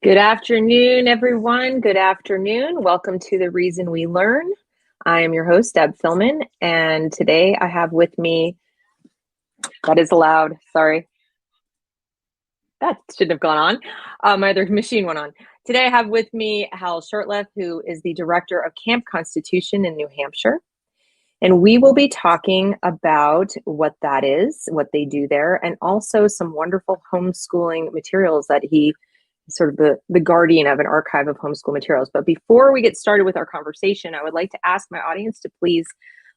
Good afternoon, everyone. Good afternoon. Welcome to The Reason We Learn. I am your host, Deb Philman, and today I have with me, that is loud, sorry. That shouldn't have gone on. My other machine went on. Today I have with me Hal Shurtleff, who is the director of Camp Constitution in New Hampshire. And we will be talking about what that is, what they do there, and also some wonderful homeschooling materials that he sort of the guardian of an archive of homeschool materials. But before we get started with our conversation, I would like to ask my audience to please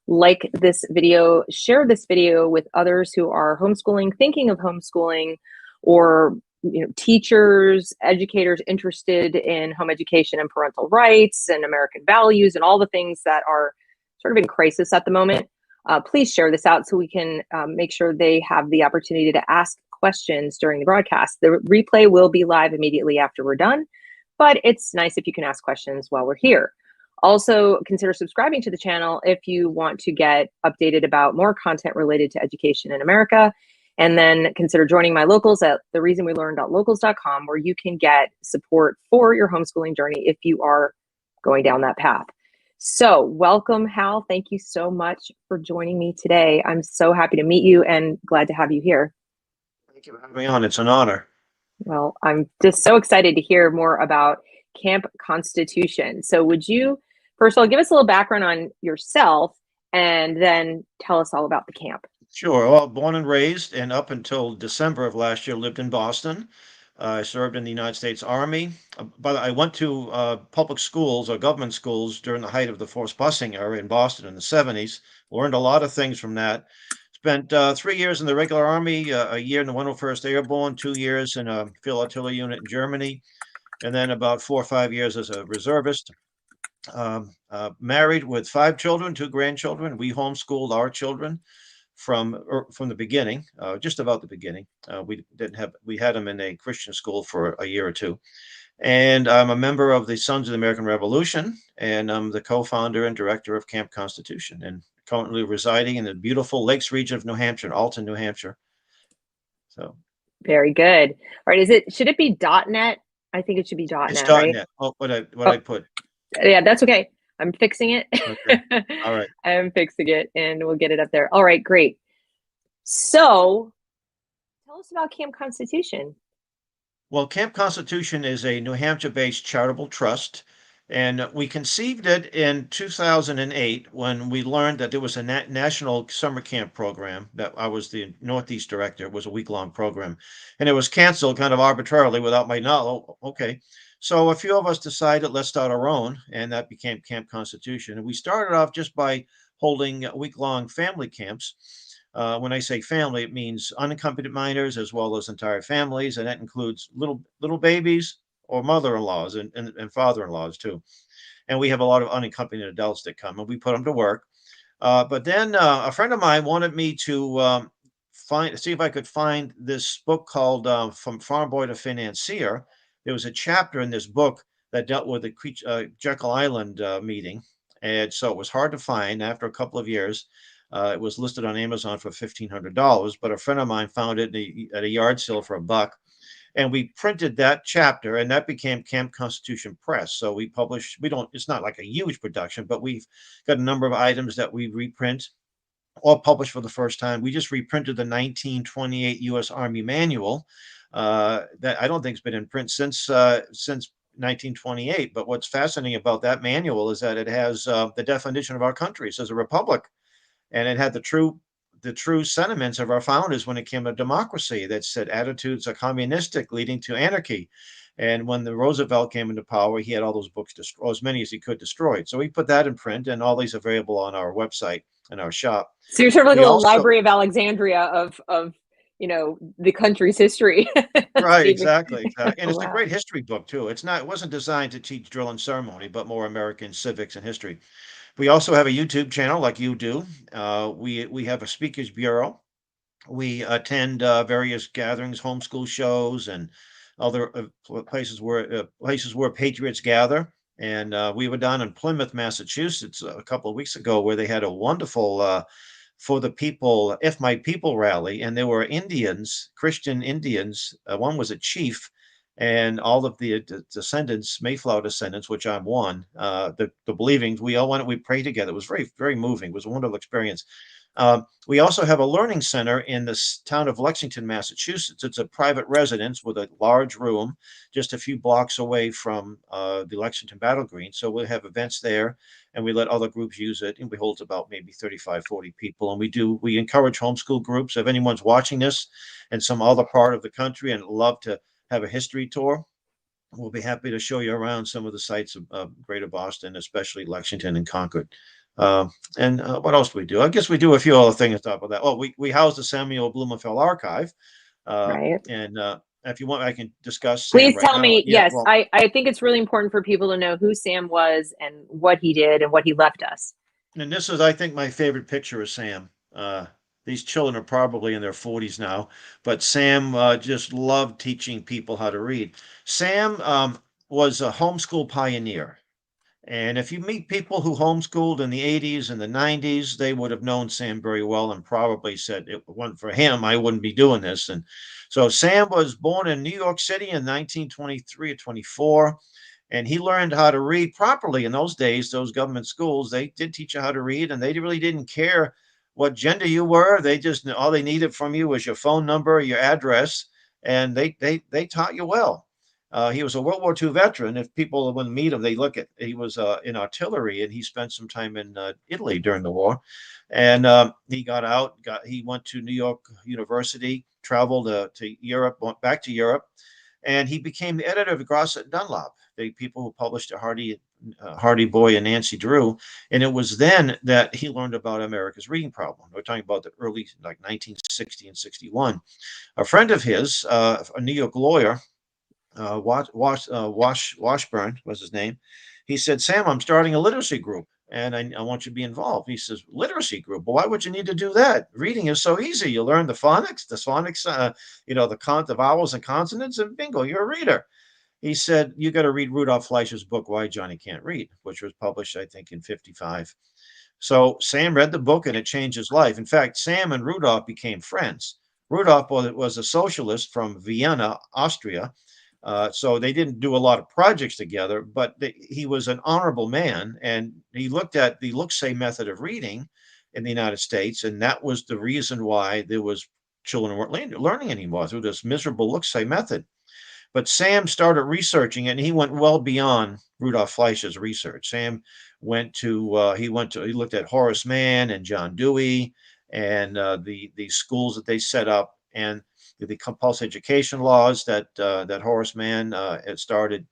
like this video, share this video with others who are homeschooling, thinking of homeschooling, or teachers, educators interested in home education and parental rights and American values and all the things that are sort of in crisis at the moment. Please share this out so we can make sure they have the opportunity to ask questions during the broadcast. The replay will be live immediately after we're done, but it's nice if you can ask questions while we're here. Also, consider subscribing to the channel if you want to get updated about more content related to education in America. And then consider joining my locals at thereasonwelearn.locals.com, where you can get support for your homeschooling journey if you are going down that path. So welcome, Hal. Thank you so much for joining me today. I'm so happy to meet you and glad to have you here. Thank you for having me on. It's an honor. Well, I'm just so excited to hear more about Camp Constitution. So would you, first of all, give us a little background on yourself and then tell us all about the camp? Sure. Well, born and raised, and up until December of last year, lived in Boston. I served in the United States Army, but I went to public schools or government schools during the height of the forced busing era in Boston in the 70s. Learned a lot of things from that. Spent 3 years in the regular Army, a year in the 101st Airbourne, 2 years in a field artillery unit in Germany, and then about 4 or 5 years as a reservist. Married with 5 children, 2 grandchildren. We homeschooled our children from the beginning, just about the beginning. We had them in a Christian school for a year or two. And I'm a member of the Sons of the American Revolution, and I'm the co-founder and director of Camp Constitution, and currently residing in the beautiful Lakes region of New Hampshire, in Alton, New Hampshire. So very good. All right, should it be .net? I think it should be .net. It's right? .net. Oh, I put. Yeah, that's okay. I'm fixing it. Okay. All right. I'm fixing it and we'll get it up there. All right, great. So tell us about Camp Constitution. Well, Camp Constitution is a New Hampshire-based charitable trust, and we conceived it in 2008 when we learned that there was a national summer camp program that I was the Northeast director. It was a week-long program, and it was canceled kind of arbitrarily without my knowledge. Okay. So a few of us decided, let's start our own, and that became Camp Constitution. And we started off just by holding week-long family camps. When I say family, it means unaccompanied minors as well as entire families, and that includes little babies or mother-in-laws and father-in-laws too. And we have a lot of unaccompanied adults that come, and we put them to work. But then a friend of mine wanted me to see if I could find this book called From Farm Boy to Financier. There was a chapter in this book that dealt with the Jekyll Island meeting, and so it was hard to find. After a couple of years, it was listed on Amazon for $1,500, but a friend of mine found it at a yard sale for $1, and we printed that chapter, and that became Camp Constitution Press. So we published. It's not like a huge production, but we've got a number of items that we reprint or publish for the first time. We just reprinted the 1928 U.S. Army Manual that I don't think has been in print since 1928. But what's fascinating about that manual is that it has the definition of our country. It says a republic, and it had the true sentiments of our founders when it came to democracy, that said attitudes are communistic, leading to anarchy. And when the Roosevelt came into power, he had all those books destroyed, as many as he could destroyed. So we put that in print, and all these are available on our website and our shop. So you're sort of like a little Library of Alexandria of the country's history. Right, exactly. And it's a great history book too. It wasn't designed to teach drill and ceremony, but more American civics and history. We also have a YouTube channel like you do. We have a speakers bureau. We attend various gatherings, homeschool shows, and other places where patriots gather. And we were down in Plymouth, Massachusetts, a couple of weeks ago, where they had a wonderful For the People, If My People rally, and there were Indians, Christian Indians. One was a chief, And all of the descendants, Mayflower descendants, which I'm one, the believings, we all went, we prayed together. It was very, very moving. It was a wonderful experience. We also have a learning center in this town of Lexington, Massachusetts. It's a private residence with a large room, just a few blocks away from the Lexington Battle Green. So we'll have events there, and we let other groups use it. And we hold about maybe 35, 40 people. And we encourage homeschool groups. If anyone's watching this in some other part of the country and love to have a history tour, we'll be happy to show you around some of the sites of Greater Boston, especially Lexington and Concord. And what else do we do? I guess we do a few other things on top of that. Oh, we house the Samuel Blumenfeld Archive. Right. And if you want, I can discuss Sam Please right tell now. me, Yeah, yes, well, I think it's really important for people to know who Sam was and what he did and what he left us. and this is, I think, my favorite picture of Sam. These children are probably in their 40s now, but Sam just loved teaching people how to read. Sam was a homeschool pioneer. And if you meet people who homeschooled in the 80s and the 90s, they would have known Sam very well and probably said, if it wasn't for him, I wouldn't be doing this. And so Sam was born in New York City in 1923 or 24, and he learned how to read properly in those days. Those government schools, they did teach you how to read, and they really didn't care what gender you were. They just, all they needed from you was your phone number, your address, and they taught you well. He was a World War II veteran. If people want to meet him, they look at, he was in artillery, and he spent some time in Italy during the war. And he got out, he went to New York University, traveled to Europe, went back to Europe, and he became the editor of Grosset and Dunlop, the people who published Hardy Boy and Nancy Drew. And it was then that he learned about America's reading problem. We're talking about the early, like 1960 and 61. A friend of his, a New York lawyer, Washburn was his name. He said, Sam, I'm starting a literacy group, and I want you to be involved. He says, literacy group? Well, why would you need to do that? Reading is so easy. You learn the phonics, the vowels and consonants, and bingo, you're a reader. He said, you got to read Rudolph Fleischer's book, Why Johnny Can't Read, which was published, I think, in 55. So Sam read the book, and it changed his life. In fact, Sam and Rudolph became friends. Rudolph was a socialist from Vienna, Austria. So they didn't do a lot of projects together, but he was an honorable man, and he looked at the look-say method of reading in the United States, and that was the reason why there was children weren't learning anymore through this miserable look-say method. But Sam started researching it, and he went well beyond Rudolph Fleischer's research. Sam he looked at Horace Mann and John Dewey and the schools that they set up, and the compulsory education laws that Horace Mann had started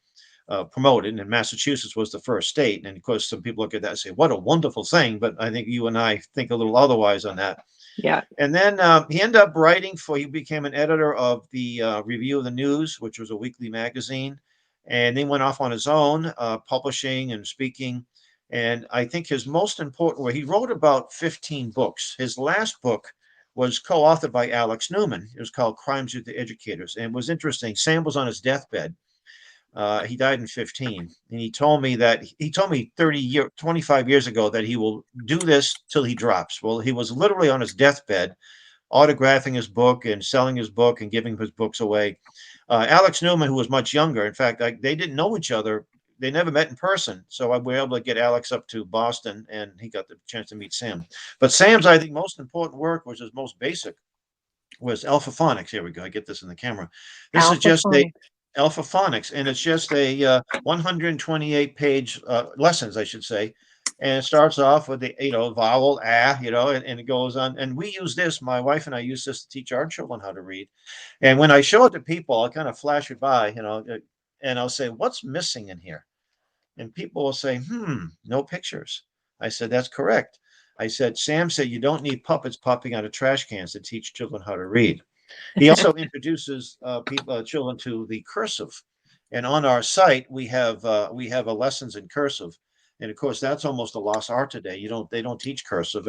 promoted, and Massachusetts was the first state. And of course, some people look at that and say, "What a wonderful thing!" But I think you and I think a little otherwise on that. Yeah. And then he ended up he became an editor of the Review of the News, which was a weekly magazine, and then went off on his own, publishing and speaking. And I think his most important work, he wrote about 15 books. His last book was co-authored by Alex Newman. It was called Crimes with the Educators. And it was interesting. Sam was on his deathbed. He died in 15. And he told me 25 years ago that he will do this till he drops. Well, he was literally on his deathbed, autographing his book and selling his book and giving his books away. Alex Newman, who was much younger, in fact, they didn't know each other. They never met in person. So we were able to get Alex up to Boston, and he got the chance to meet Sam. But Sam's, I think, most important work, which is most basic, was Alphaphonics. Here we go. I get this in the camera. This is just a Alphaphonics, and it's just a 128-page lessons, I should say. And it starts off with the vowel and it goes on. And we use this. My wife and I use this to teach our children how to read. And when I show it to people, I'll kind of flash it by, and I'll say, "What's missing in here?" And people will say, "No pictures." I said, "That's correct." I said, "Sam said you don't need puppets popping out of trash cans to teach children how to read." He also introduces children to the cursive, and on our site we have a lessons in cursive, and of course that's almost a lost art today. They don't teach cursive,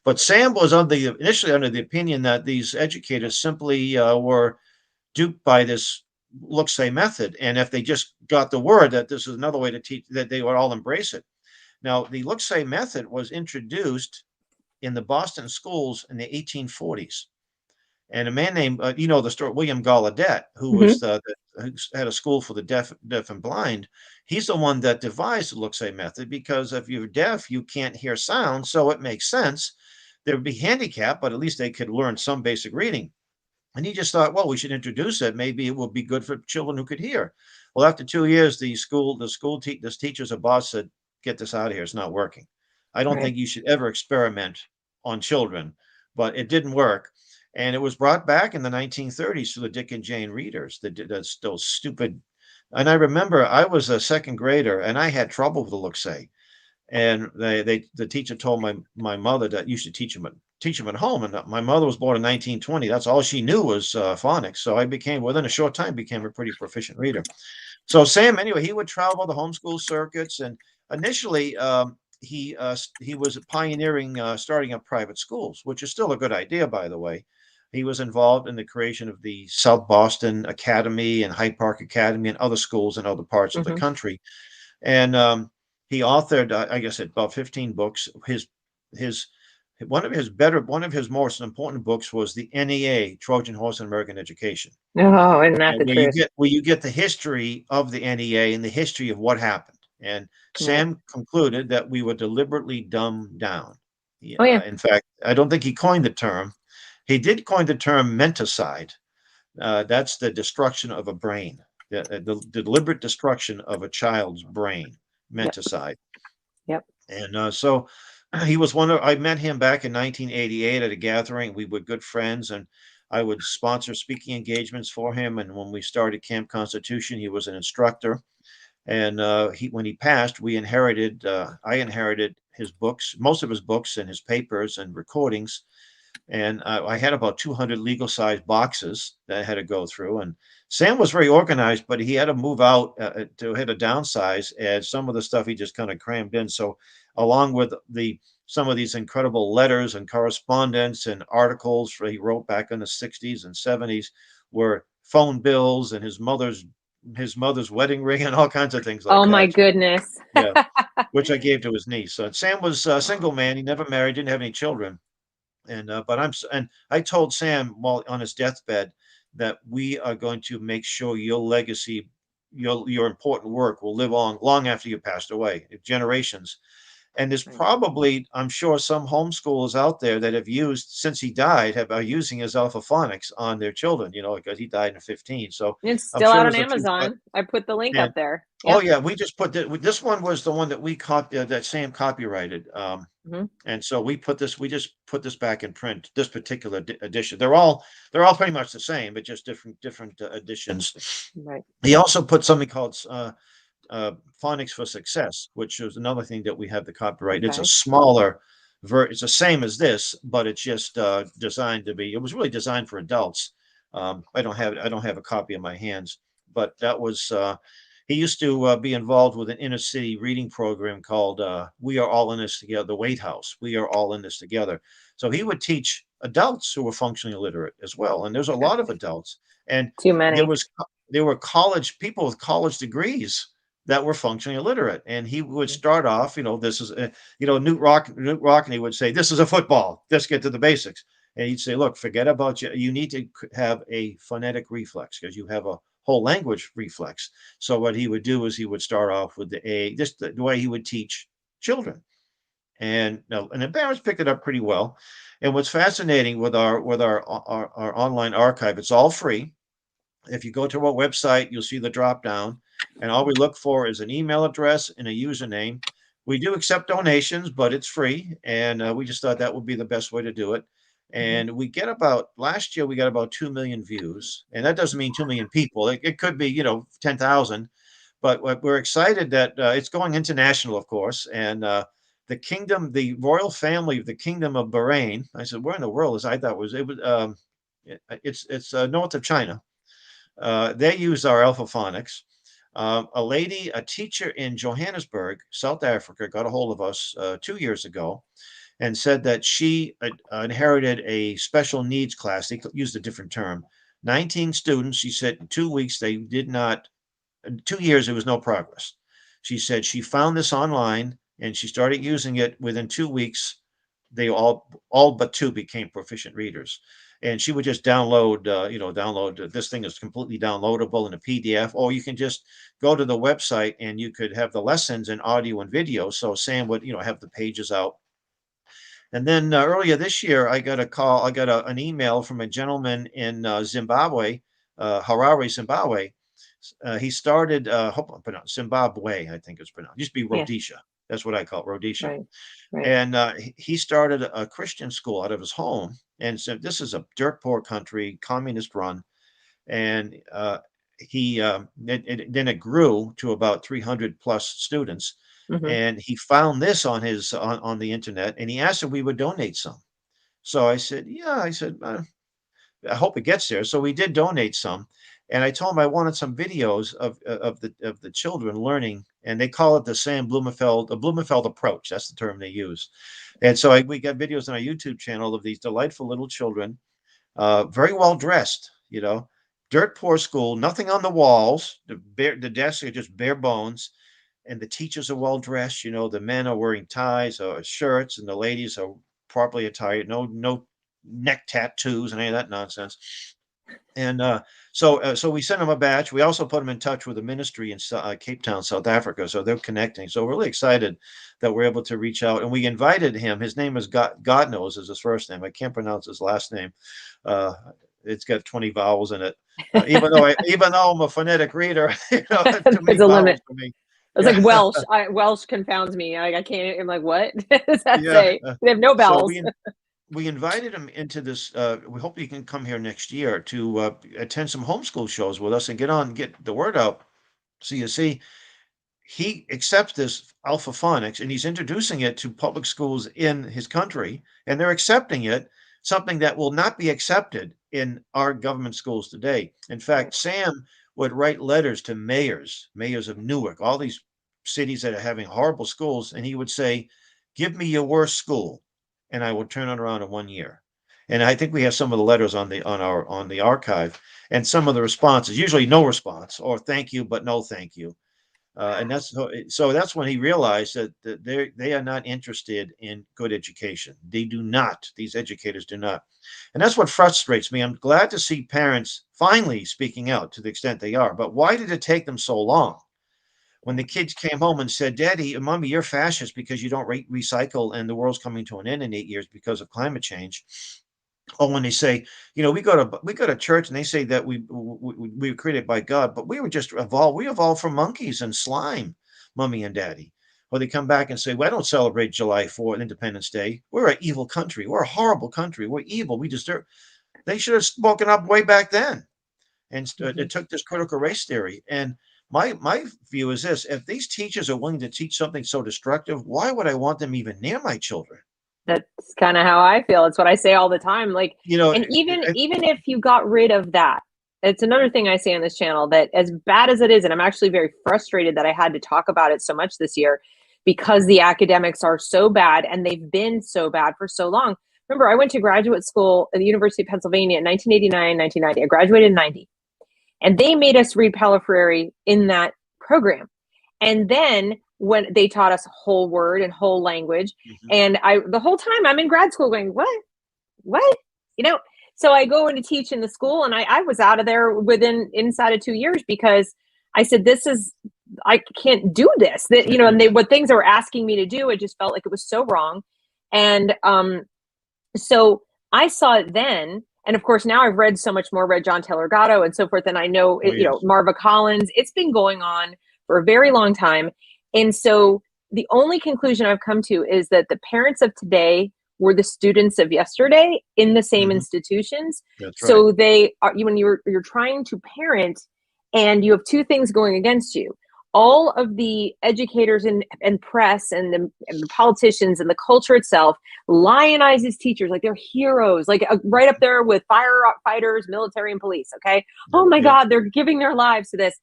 but Sam was initially under the opinion that these educators simply were duped by this look-say method, and if they just got the word that this is another way to teach, that they would all embrace it. Now, the look-say method was introduced in the Boston schools in the 1840s. And a man named, you know, the story, William Gallaudet, who Hmm. was who had a school for the deaf and blind. He's the one that devised the look-say method, because if you're deaf, you can't hear sound. So it makes sense. They would be handicapped, but at least they could learn some basic reading. And he just thought, well, we should introduce it. Maybe it will be good for children who could hear. Well, after 2 years, this teacher's boss said, "Get this out of here. It's not working. I don't Right. think you should ever experiment on children." But it didn't work, and it was brought back in the 1930s to the Dick and Jane readers. Those stupid. And I remember I was a second grader, and I had trouble with the look-say. And the teacher told my mother that you should teach him at home. And my mother was born in 1920. That's all she knew was phonics. So I became, within a short time, became a pretty proficient reader. So Sam, anyway, he would travel the homeschool circuits, and initially he was pioneering starting up private schools, which is still a good idea, by the way. He was involved in the creation of the South Boston Academy and Hyde Park Academy and other schools in other parts of the Hmm. country. And he authored, I guess, about 15 books. His one of his most important books was the NEA, Trojan Horse in American Education, Oh, isn't that the truth? where you get the history of the NEA and the history of what happened. And Right. Sam concluded that we were deliberately dumbed down. Oh, yeah. In fact, I don't think he coined the term. He did coin the term menticide. That's the destruction of a brain, the deliberate destruction of a child's brain, Yep. menticide. Yep. And so he was one of, I met him back in 1988 at a gathering. We were good friends, and I would sponsor speaking engagements for him. And when we started Camp Constitution, he was an instructor. And when he passed, I inherited his books, most of his books and his papers and recordings. And I had about 200 legal sized boxes that I had to go through. And Sam was very organized, but he had to move out to hit a downsize, and some of the stuff he just kind of crammed in. So, along with some of these incredible letters and correspondence and articles he wrote back in the 60s and 70s, were phone bills and his mother's wedding ring and all kinds of things like Oh my that. goodness. Yeah, which I gave to his niece. So Sam was a single man. He never married, didn't have any children. And and I told Sam while on his deathbed that we are going to make sure your legacy, your important work will live on long after you passed away, generations. And there's Right. probably, I'm sure, some homeschoolers out there that have used, since he died, are using his Alphaphonics on their children, because he died in 15. So It's I'm still sure out on there's a few. Amazon. I put the link And up there. oh Yep. yeah, we just put this one was the one that we that Sam copyrighted. Hmm. And so we just put this back in print, this particular edition. They're all pretty much the same, but just different editions. Right. He also put something called Phonics for Success, which is another thing that we have the copyright. It's a Okay. smaller it's the same as this, but it's just designed to be. It was really designed for adults. I don't have a copy in my hands, but that was. He used to be involved with an inner city reading program called "We Are All in This Together." The Wait House. We are all in this together. So he would teach adults who were functionally illiterate as well, and there's a lot of adults. And Too there many. was there were college people with college degrees that were functionally illiterate. And he would start off, this is, Newt Rockney would say, this is a football. Let's get to the basics. And he'd say, look, forget about you. You need to have a phonetic reflex because you have a whole language reflex. So what he would do is he would start off with the A, just the way he would teach children. And the parents picked it up pretty well. And what's fascinating with our online archive, it's all free. If you go to our website, you'll see the drop down, and all we look for is an email address and a username. We do accept donations, but it's free, and we just thought that would be the best way to do it. Hmm. And last year we got about 2 million views, and that doesn't mean 2 million people. It could be 10,000, but we're excited that it's going international, of course, and the royal family of the Kingdom of Bahrain. I said, where in the world is? I thought it was it's north of China. They use our Alphaphonics. A teacher in Johannesburg, South Africa, got a hold of us 2 years ago and said that she inherited a special needs class. They used a different term. 19 students. She said in 2 weeks they did not. In 2 years there was no progress. She said she found this online and she started using it. Within 2 weeks, they all but two became proficient readers. and she would just download, this thing is completely downloadable in a PDF, or you can just go to the website and you could have the lessons in audio and video. So Sam would, have the pages out. And then earlier this year, I got an email from a gentleman in Zimbabwe, Harare, Zimbabwe. He started, Zimbabwe, I think it's pronounced. It used to be Rhodesia. That's what I call it, Rhodesia. Right. Right. And he started a Christian school out of his home. And so this is a dirt poor country, communist run. And then it grew to about 300 plus students. Mm-hmm. And he found this on the internet, and he asked if we would donate some. So I said, yeah. I said, I hope it gets there. So we did donate some, and I told him I wanted some videos of the children learning, and they call it the Sam Blumenfeld approach. That's the term they use. And so we got videos on our YouTube channel of these delightful little children, very well dressed, dirt poor school, nothing on the walls. The desks are just bare bones. And the teachers are well dressed. The men are wearing ties or shirts, and the ladies are properly attired. No neck tattoos and any of that nonsense. And so we sent them a batch. We also put them in touch with a ministry in Cape Town, South Africa. So they're connecting. So we're really excited that we're able to reach out. And we invited him. His name is God knows is his first name. I can't pronounce his last name. It's got 20 vowels in it. Even though I'm a phonetic reader, there's a limit. For me. It's like Welsh. Welsh confounds me. I can't. I'm like, what does that say? They have no vowels. So we invited him into this. We hope he can come here next year to attend some homeschool shows with us and get the word out. So you see, he accepts this Alphaphonics and he's introducing it to public schools in his country, and they're accepting it. Something that will not be accepted in our government schools today. In fact, Sam would write letters to mayors of Newark, all these cities that are having horrible schools, and he would say, "Give me your worst school, and I will turn it around in 1 year." And I think we have some of the letters on the archive, and some of the responses. Usually, no response, or thank you, but no thank you. And that's when he realized that they are not interested in good education. They do not. These educators do not. And that's what frustrates me. I'm glad to see parents finally speaking out to the extent they are. But why did it take them so long? When the kids came home and said, "Daddy, Mommy, you're fascist because you don't recycle and the world's coming to an end in 8 years because of climate change." Or when they say, we go to church and they say that we were created by God, but we were just evolved. We evolved from monkeys and slime, Mommy and Daddy. Or they come back and say, "Well, I don't celebrate July 4th, Independence Day. We're an evil country. We're a horrible country. We're evil. We deserve." They should have spoken up way back then. And it took this critical race theory. And my view is this: if these teachers are willing to teach something so destructive, why would I want them even near my children? That's kind of how I feel. It's what I say all the time. Like, and even if you got rid of that, it's another thing I say on this channel, that as bad as it is, and I'm actually very frustrated that I had to talk about it so much this year, because the academics are so bad and they've been so bad for so long. Remember, I went to graduate school at the University of Pennsylvania in 1989, 1990. I graduated in 90. And they made us read Paulo Freire in that program. And then when they taught us whole word and whole language, and the whole time I'm in grad school going, what? So I go in to teach in the school, and I was out of there inside of 2 years, because I said, I can't do this. And what things they were asking me to do, it just felt like it was so wrong. And so I saw it then. And of course, now I've read so much more, read John Taylor Gatto and so forth. And I know, Marva Collins, it's been going on for a very long time. And so the only conclusion I've come to is that the parents of today were the students of yesterday in the same institutions. That's right. So they are, when you're trying to parent, and you have two things going against you. All of the educators and press and the politicians and the culture itself lionizes teachers like they're heroes, like right up there with firefighters, military, and police. Okay. Oh my God, they're giving their lives to this.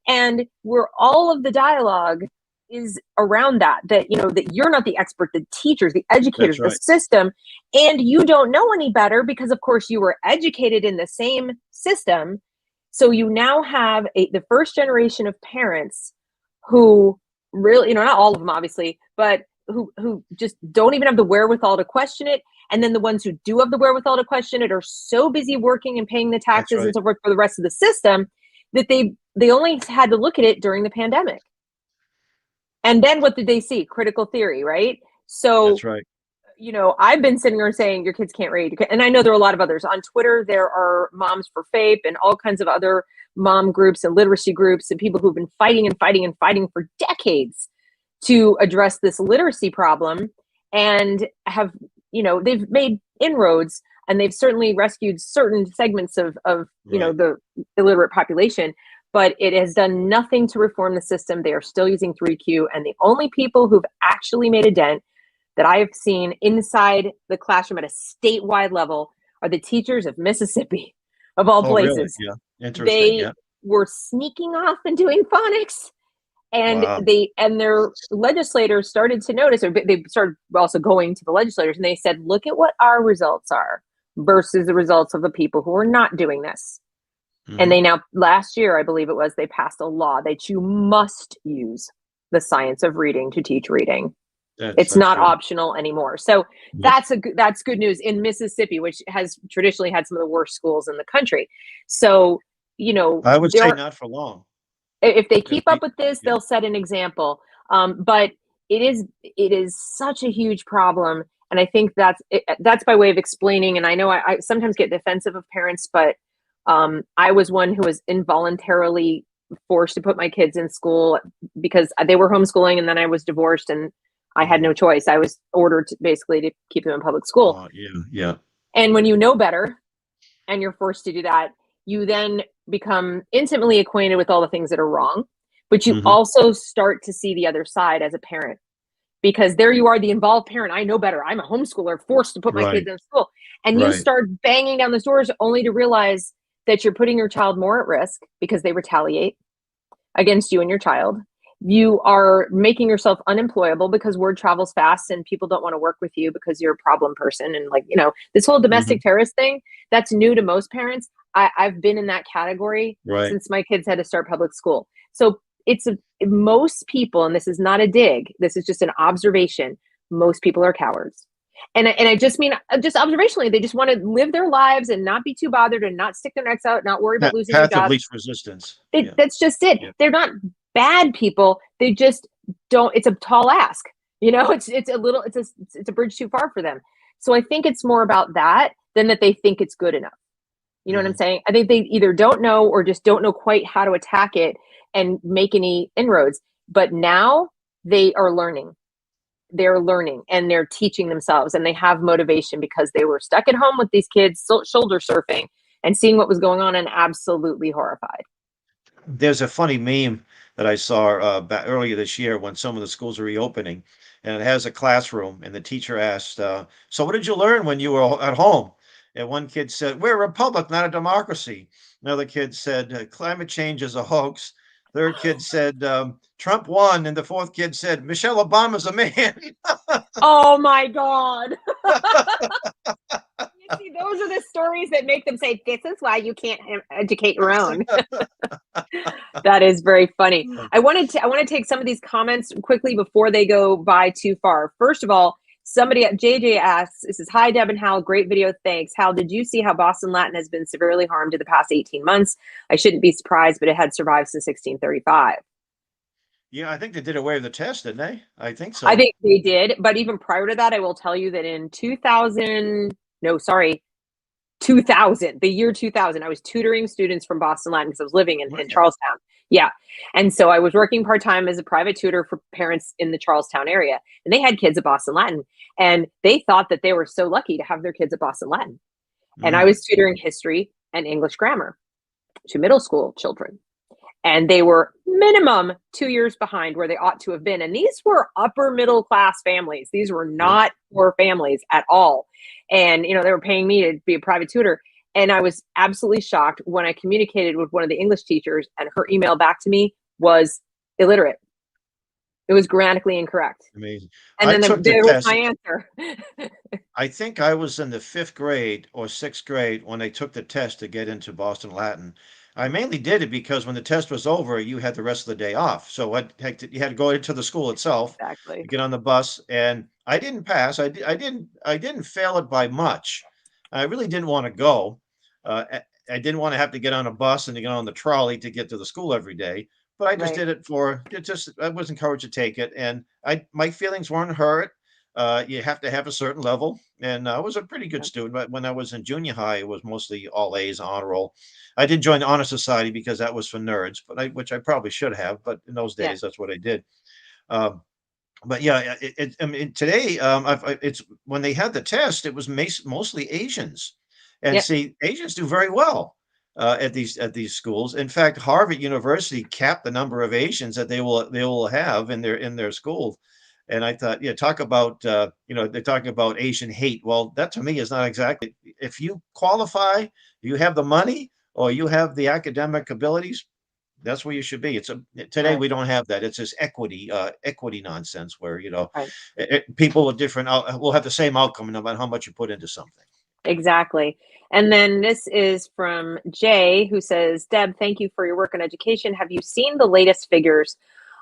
And where all of the dialogue is around that you're not the expert, the teachers, the educators, the system, and you don't know any better because of course you were educated in the same system. So you now have the first generation of parents who really, not all of them obviously, but who just don't even have the wherewithal to question it. And then the ones who do have the wherewithal to question it are so busy working and paying the taxes and so forth for the rest of the system that they only had to look at it during the pandemic. And then what did they see? Critical theory, right? So That's right. I've been sitting there saying your kids can't read. And I know there are a lot of others. On Twitter, there are Moms for FAPE and all kinds of other mom groups and literacy groups and people who've been fighting and fighting and fighting for decades to address this literacy problem, and have, they've made inroads, and they've certainly rescued certain segments of the illiterate population, but it has done nothing to reform the system. They are still using 3Q, and the only people who've actually made a dent that I have seen inside the classroom at a statewide level are the teachers of Mississippi, of all places. Really? Yeah. Interesting. They were sneaking off and doing phonics. And Wow. their legislators started to notice, or they started also going to the legislators, and they said, look at what our results are versus the results of the people who are not doing this. Mm-hmm. And they now, last year, I believe it was, they passed a law that you must use the science of reading to teach reading. It's not optional anymore. So that's good news in Mississippi, which has traditionally had some of the worst schools in the country. So, I would say not for long. If they keep up with this, they'll set an example. But it is such a huge problem. And I think that's by way of explaining. And I know I sometimes get defensive of parents, but I was one who was involuntarily forced to put my kids in school because they were homeschooling, and then I was divorced and I had no choice. I was ordered basically to keep them in public school. Yeah. And when you know better and you're forced to do that, you then become intimately acquainted with all the things that are wrong, but you also start to see the other side as a parent, because there you are, the involved parent. I know better. I'm a homeschooler forced to put my kids in school. And you start banging down those doors only to realize that you're putting your child more at risk because they retaliate against you and your child. You are making yourself unemployable because word travels fast and people don't want to work with you because you're a problem person. And this whole domestic terrorist thing, that's new to most parents. I've been in that category since my kids had to start public school. So most people, and this is not a dig, this is just an observation, most people are cowards. And I just mean, just observationally, they just want to live their lives and not be too bothered and not stick their necks out, not worry about losing their job. Path of least resistance. That's just it. They're not bad people. They just don't, it's a tall ask, it's a bridge too far for them. So I think it's more about that than that they think it's good enough. You know what I'm saying? I think they either don't know or just don't know quite how to attack it and make any inroads. But now they are learning. They're learning and they're teaching themselves, and they have motivation because they were stuck at home with these kids shoulder surfing and seeing what was going on and absolutely horrified. There's a funny meme that I saw back earlier this year when some of the schools are reopening, and it has a classroom, and the teacher asked, so what did you learn when you were at home? And one kid said, we're a republic, not a democracy. Another kid said, climate change is a hoax. Third kid said, Trump won. And the fourth kid said, Michelle Obama's a man. Oh, my God. You see, those are the stories that make them say, this is why you can't educate your own. That is very funny. I want to take some of these comments quickly before they go by too far. First of all, somebody at JJ asks, this is, hi, Deb and Hal, great video, thanks. Hal, did you see how Boston Latin has been severely harmed in the past 18 months? I shouldn't be surprised, but it had survived since 1635. Yeah, I think they did away with the test, didn't they? I think so. I think they did, but even prior to that, I will tell you that in 2000, the year 2000, I was tutoring students from Boston Latin because I was living in Charlestown. Yeah. And so I was working part-time as a private tutor for parents in the Charlestown area, and they had kids at Boston Latin, and they thought that they were so lucky to have their kids at Boston Latin. And I was tutoring history and English grammar to middle school children. And they were minimum 2 years behind where they ought to have been. And these were upper middle class families. These were not poor families at all. And, they were paying me to be a private tutor. And I was absolutely shocked when I communicated with one of the English teachers, and her email back to me was illiterate. It was grammatically incorrect. Amazing. And then there was my answer. I think I was in the 5th grade or 6th grade when I took the test to get into Boston Latin. I mainly did it because when the test was over, you had the rest of the day off. So you had to go into the school itself, Exactly. get on the bus, and I didn't pass. I didn't fail it by much. I really didn't want to go. I didn't want to have to get on a bus and to get on the trolley to get to the school every day. But I just Right. did it for it. Just I was encouraged to take it, and I my feelings weren't hurt. You have to have a certain level, and I was a pretty good Yeah. student. But when I was in junior high, it was mostly all A's, honor roll. I did join the honor society because that was for nerds, which I probably should have. But in those Yeah. days, that's what I did. Um, but yeah, I mean, today, it's when they had the test, it was mostly Asians, and Yep. see, Asians do very well at these schools. In fact, Harvard University capped the number of Asians that they will have in their school. And I thought, yeah, talk about they're talking about Asian hate. Well, that to me is not exactly. If you qualify, you have the money, or you have the academic abilities, that's where you should be. Today Right. we don't have that. It's this equity nonsense where Right. people with different will have the same outcome no matter how much you put into something. Exactly. And then this is from Jay, who says, Deb, thank you for your work in education. Have you seen the latest figures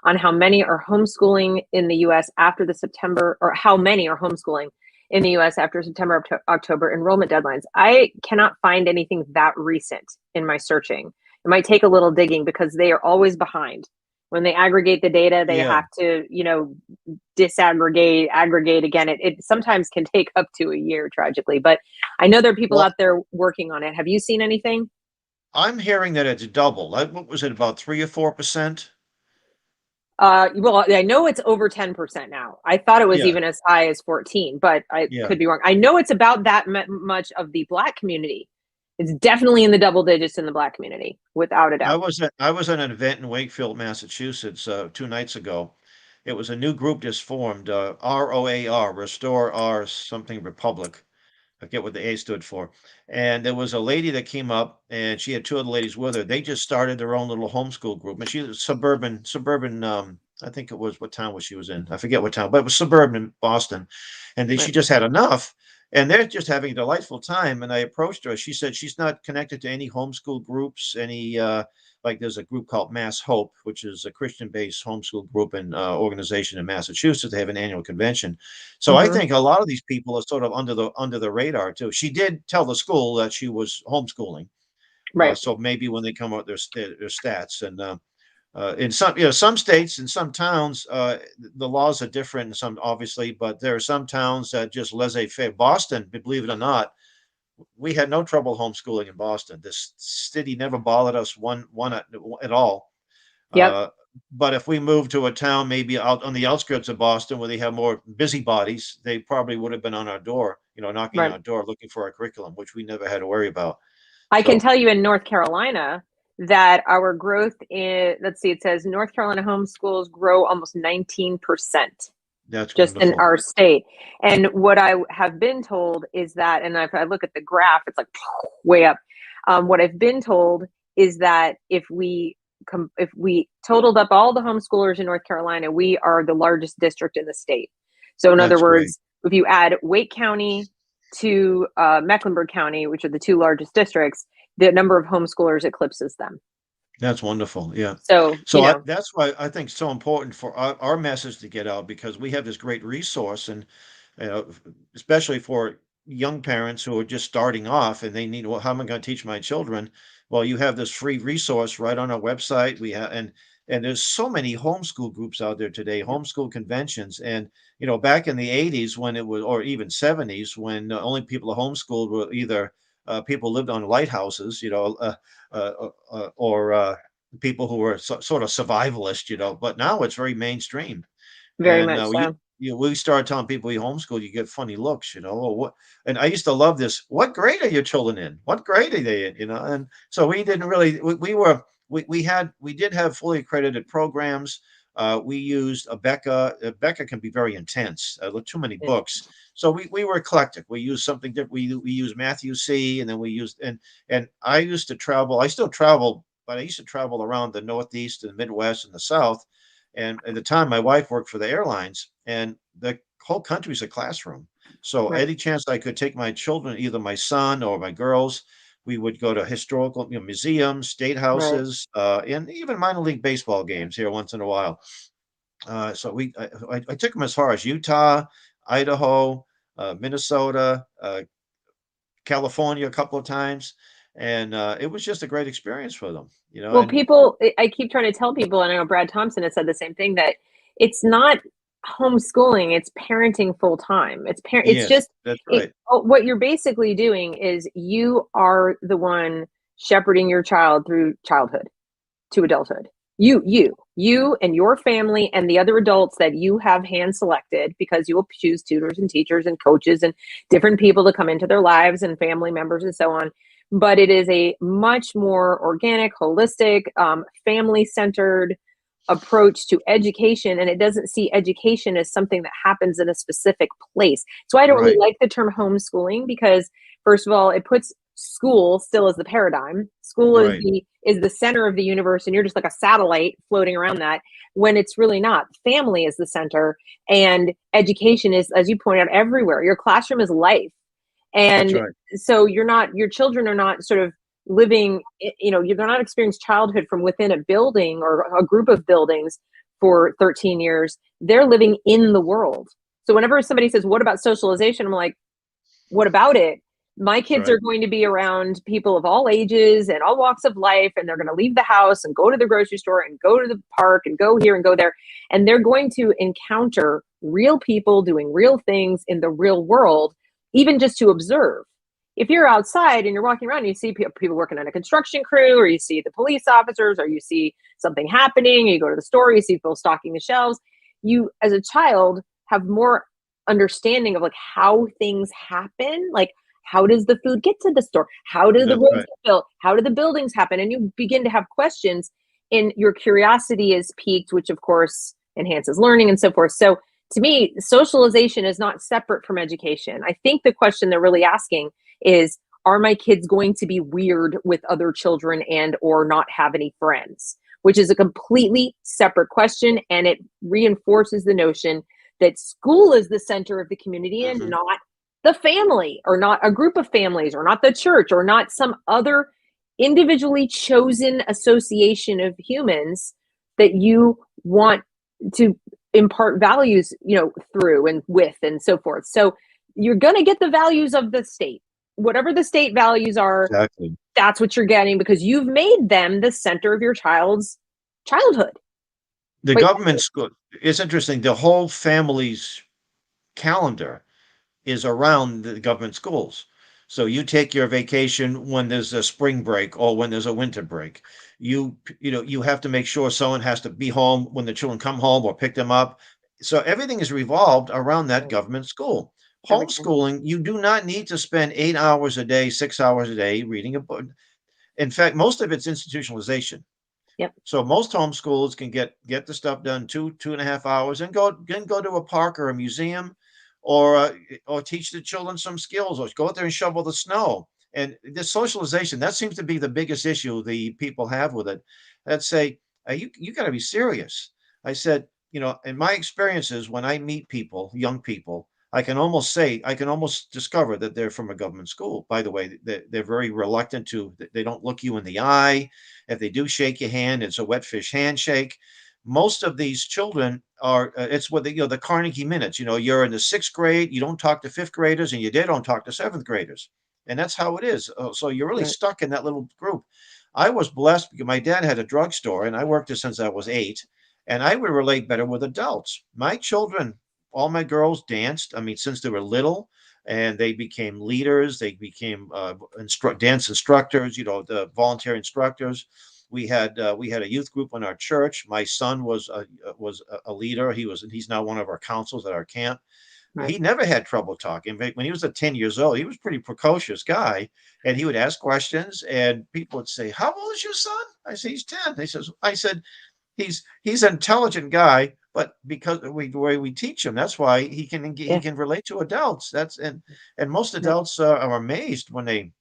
on how many are homeschooling in the US after the September, or how many are homeschooling in the US after September, October enrollment deadlines? I cannot find anything that recent in my searching. It might take a little digging because they are always behind. When they aggregate the data, they Yeah. have to, disaggregate, aggregate again. It sometimes can take up to a year, tragically. But I know there are people Well, out there working on it. Have you seen anything? I'm hearing that it's double. What was it, about 3 or 4%? Well, I know it's over 10% now. I thought it was Yeah, even as high as 14, but I yeah. could be wrong. I know it's about that much of the Black community. It's definitely in the double digits in the Black community, without a doubt. I was at an event in Wakefield, Massachusetts, 2 nights ago. It was a new group just formed, ROAR, Restore Our something Republic. I forget what the A stood for. And there was a lady that came up, and she had two other ladies with her. They just started their own little homeschool group, and she was suburban. I think it was, what town was she was in? I forget what town, but it was suburban in Boston. And then Right. she just had enough, and they're just having a delightful time. And I approached her. She said she's not connected to any homeschool groups, any like there's a group called Mass Hope, which is a Christian-based homeschool group and organization in Massachusetts. They have an annual convention. So I Mm-hmm. think a lot of these people are sort of under the radar too. She did tell the school that she was homeschooling, Right. so maybe when they come out their stats and in some states and some towns, the laws are different in some obviously, but there are some towns that just laissez-faire. Boston, believe it or not, we had no trouble homeschooling in Boston. This city never bothered us one at all. Yep. Uh, but if we moved to a town maybe out on the outskirts of Boston where they have more busybodies, they probably would have been on our door, knocking on Right. our door looking for our curriculum, which we never had to worry about. I can So tell you in North Carolina that our growth in, let's see, it says North Carolina homeschools grow almost 19% that's just in wonderful. our state. And what I have been told is that, and if I look at the graph, it's like way up. What I've been told is that if we totaled up all the homeschoolers in North Carolina, we are the largest district in the state. So in other That's great. words, if you add Wake County to Mecklenburg County, which are the two largest districts, the number of homeschoolers eclipses them. That's wonderful. Yeah. So, That's why I think it's so important for our message to get out because we have this great resource and you know, especially for young parents who are just starting off and they need, well, how am I going to teach my children? Well, you have this free resource right on our website. We have, and there's so many homeschool groups out there today, yep, homeschool conventions. And, back in the 80s when it was, or even 70s, when only people who homeschooled were either people lived on lighthouses, or people who were sort of survivalist, but now it's very mainstream. very And much so. we started telling people you homeschool, you get funny looks, or what. And I used to love this. What grade are your children in? What grade are they in? And so we didn't really. We did have fully accredited programs. We used a Becca. Becca can be very intense. Too many Yeah. books. So we were eclectic. We used something different. We used Matthew C. And then we used and I used to travel. I still travel, but I used to travel around the Northeast and the Midwest and the South. And at the time, my wife worked for the airlines, and the whole country's a classroom. So Right. any chance I could take my children, either my son or my girls, We would go to historical, museums, state Right. houses, and even minor league baseball games here once in a while. I took them as far as Utah, Idaho, Minnesota, California a couple of times, and it was just a great experience for them, Well, And I keep trying to tell people, and I know Brad Thompson has said the same thing, that it's not homeschooling, it's parenting full time. It's yes, just that's right, what you're basically doing is you are the one shepherding your child through childhood to adulthood. You and your family and the other adults that you have hand selected, because you will choose tutors and teachers and coaches and different people to come into their lives and family members and so on. But it is a much more organic, holistic, family centered approach to education, and it doesn't see education as something that happens in a specific place. So I don't really right, like the term homeschooling, because first of all, it puts school still as the paradigm. School right, is the center of the universe, and you're just like a satellite floating around that, when it's really not. Family is the center, and education is, as you point out, everywhere. Your classroom is life. that's And right, so your children are not sort of living, they're not experiencing childhood from within a building or a group of buildings for 13 years. They're living in the world. So whenever somebody says, what about socialization? I'm like, what about it? My that's kids right, are going to be around people of all ages and all walks of life, and they're going to leave the house and go to the grocery store and go to the park and go here and go there. And they're going to encounter real people doing real things in the real world, even just to observe. If you're outside and you're walking around and you see people working on a construction crew, or you see the police officers, or you see something happening, you go to the store, you see people stocking the shelves, you as a child have more understanding of like how things happen. Like, how does the food get to the store? How do the that's roads right. get built? How do the buildings happen? And you begin to have questions, and your curiosity is piqued, which of course enhances learning and so forth. So to me, socialization is not separate from education. I think the question they're really asking is, are my kids going to be weird with other children and or not have any friends? Which is a completely separate question, and it reinforces the notion that school is the center of the community and Hmm. not the family, or not a group of families, or not the church, or not some other individually chosen association of humans that you want to impart values, through and with and so forth. So you're going to get the values of the state. Whatever the state values are, Exactly. that's what you're getting, because you've made them the center of your child's childhood. The Wait, government school, it's interesting. The whole family's calendar is around the government schools. So you take your vacation when there's a spring break or when there's a winter break. You have to make sure someone has to be home when the children come home or pick them up. So everything is revolved around that government school. everything. Homeschooling, you do not need to spend 8 hours a day, 6 hours a day reading a book. In fact, most of it's institutionalization. Yep. So most homeschoolers can get the stuff done 2.5 hours and go to a park or a museum, or teach the children some skills, or go out there and shovel the snow. And the socialization, that seems to be the biggest issue the people have with it. That say, you got to be serious. I said, in my experiences, when I meet people, young people, I can almost discover that they're from a government school. By the way, they're very reluctant to. They don't look you in the eye. If they do shake your hand, it's a wet fish handshake. Most of these children are, it's what the Carnegie minutes. You're in the sixth grade, you don't talk to fifth graders, and they don't talk to seventh graders. And that's how it is. So you're really Right. stuck in that little group. I was blessed because my dad had a drugstore and I worked there since I was 8. And I would relate better with adults. My children, all my girls danced. I mean, since they were little, and they became leaders. They became dance instructors. The volunteer instructors. We had a youth group in our church. My son was a leader. He's now one of our counselors at our camp. Right. He never had trouble talking. But when he was 10 years old, he was a pretty precocious guy, and he would ask questions, and people would say, "How old is your son?" I say, "He's 10." I said, he's an intelligent guy, but because the way we teach him, that's why he Yeah. can relate to adults. And most Yep. adults are amazed when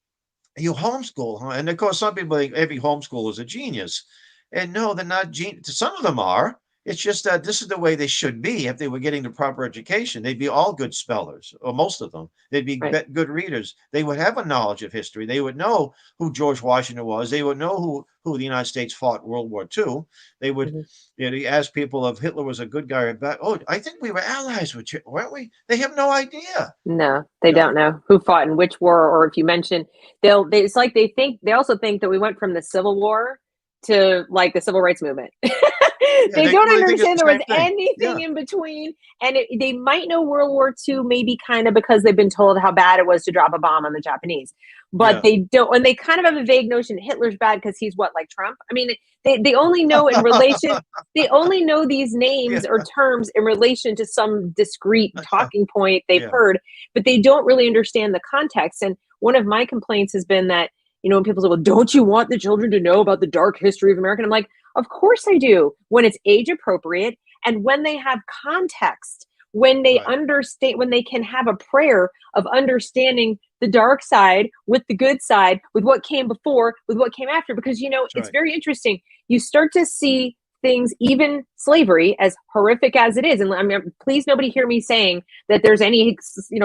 you homeschool, huh? And of course, some people think every homeschool is a genius, and no, they're not genius. Some of them are, It's just that this is the way they should be. If they were getting the proper education, they'd be all good spellers, or most of them. They'd be Right. good readers. They would have a knowledge of history. They would know who George Washington was. They would know who the United States fought World War II. They would, Mhm. you ask people if Hitler was a good guy or bad. Oh, I think we were allies with you, weren't we? They have no idea. No, they don't know who fought in which war, or if you mention, it's like they also think that we went from the Civil War to like the Civil Rights Movement. Yeah, They they don't really think it's understand the there was same thing. anything Yeah, in between. And they might know World War II, maybe kind of because they've been told how bad it was to drop a bomb on the Japanese. But yeah. they don't, and they kind of have a vague notion Hitler's bad because he's what, like Trump? I mean, they only know in relation, they only know these Yeah, names or terms in relation to some discrete talking point they've yeah. heard, but they don't really understand the context. And one of my complaints has been that, when people say, well, don't you want the children to know about the dark history of America? And I'm like, of course I do, when it's age appropriate and when they have context, when they Right. understand, when they can have a prayer of understanding the dark side with the good side, with what came before, with what came after. Because, That's it's right. very interesting. You start to see things, even slavery, as horrific as it is. And I mean, please, nobody hear me saying that there's any,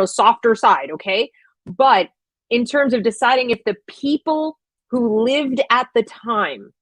softer side, okay? But in terms of deciding if the people who lived at the time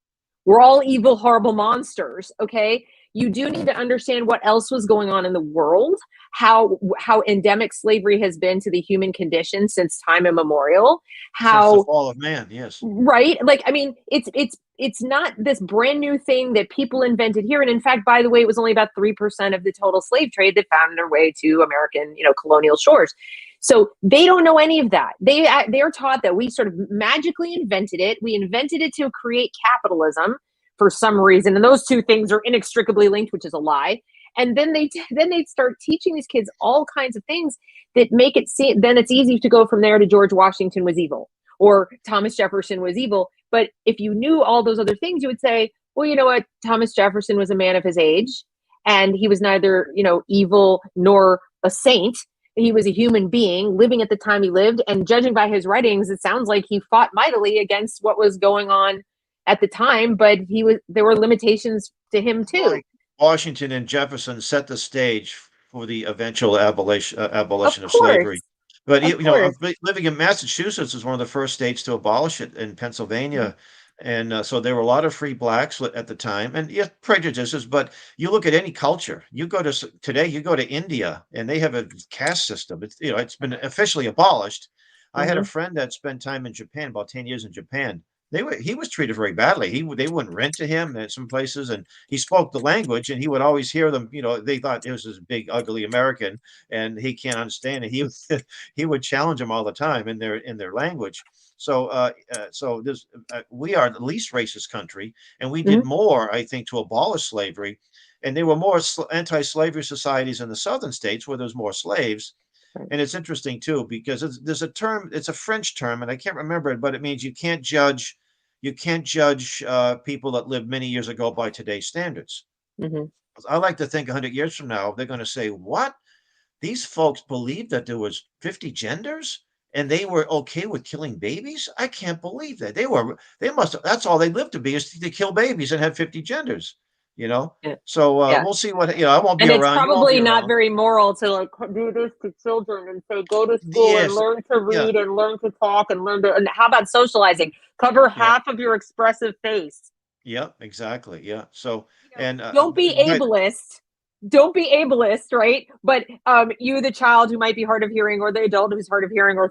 were all evil, horrible monsters, okay? You do need to understand what else was going on in the world, how endemic slavery has been to the human condition since time immemorial, Since the how fall of man, yes. right, like, I mean, it's not this brand new thing that people invented here. And in fact, by the way, it was only about 3% of the total slave trade that found their way to American, colonial shores. So they don't know any of that. They're taught that we sort of magically invented it. We invented it to create capitalism for some reason, and those two things are inextricably linked, which is a lie. And then they start teaching these kids all kinds of things that make it seem, then it's easy to go from there to George Washington was evil or Thomas Jefferson was evil. But if you knew all those other things, you would say, well, you know what? Thomas Jefferson was a man of his age, and he was neither, evil nor a saint. He was a human being living at the time he lived. And judging by his writings, it sounds like he fought mightily against what was going on at the time, but there were limitations to him too. Like Washington and Jefferson set the stage for the eventual Of abolition of slavery. course. But Of course. living in Massachusetts is one of the first states to abolish it, in Mhm. Pennsylvania, and so there were a lot of free blacks at the time, and yes, prejudices. But you look at any culture, you go to today, you go to India, and they have a caste system. It's been officially abolished. I had a Mhm. friend that spent time in Japan, about 10 years in Japan. He was treated very badly. They wouldn't rent to him at some places, and he spoke the language, and he would always hear them. They thought it was this big ugly American, and he can't understand it. He would challenge them all the time in their language. So this we are the least racist country, and we did Mhm. more, I think, to abolish slavery. And there were more anti-slavery societies in the southern states where there's more slaves. Right. And it's interesting too because there's a term, it's a French term, and I can't remember it, but it means you can't judge people that lived many years ago by today's standards. Mhm. I like to think 100 years from now they're going to say, "What? These folks believed that there was 50 genders and they were okay with killing babies? I can't believe that. They must have, that's all they lived to be is to kill babies and have 50 genders, you know? Yeah. So Yeah. we'll see I won't be And it's around. You won't be probably not around. very moral to like do this to children and say go to school and Yes. learn to Yeah. read and learn to talk and learn to, and how about socializing? Cover Yeah. half of your expressive face. Yeah, exactly. Yeah. So, You know, and, don't be but ableist. Don't be ableist, right? But you, the child who might be hard of hearing, or the adult who's hard of hearing, or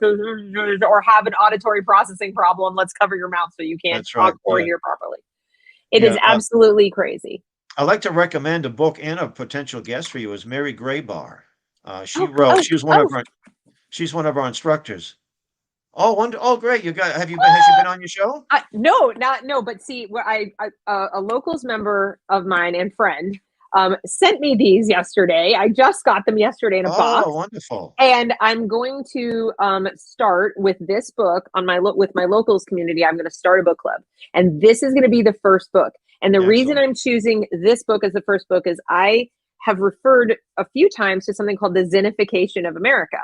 have an auditory processing problem, let's cover your mouth so you can't that's talk right. or Yeah. hear properly. It is Yeah. absolutely crazy. I'd like to recommend a book and a potential guest for you is Mary Graybar. She Oh, wrote, oh, oh, she's one of our instructors. Oh, great. Has she been on your show? no, not no. But see, where a locals member of mine and friend sent me these yesterday. I just got them yesterday in a Oh, box, wonderful. and I'm going to start with this book on with my locals community. I'm going to start a book club, and this is going to be the first book. And the reason Excellent. I'm choosing this book as the first book is I have referred a few times to something called the Zinification of America,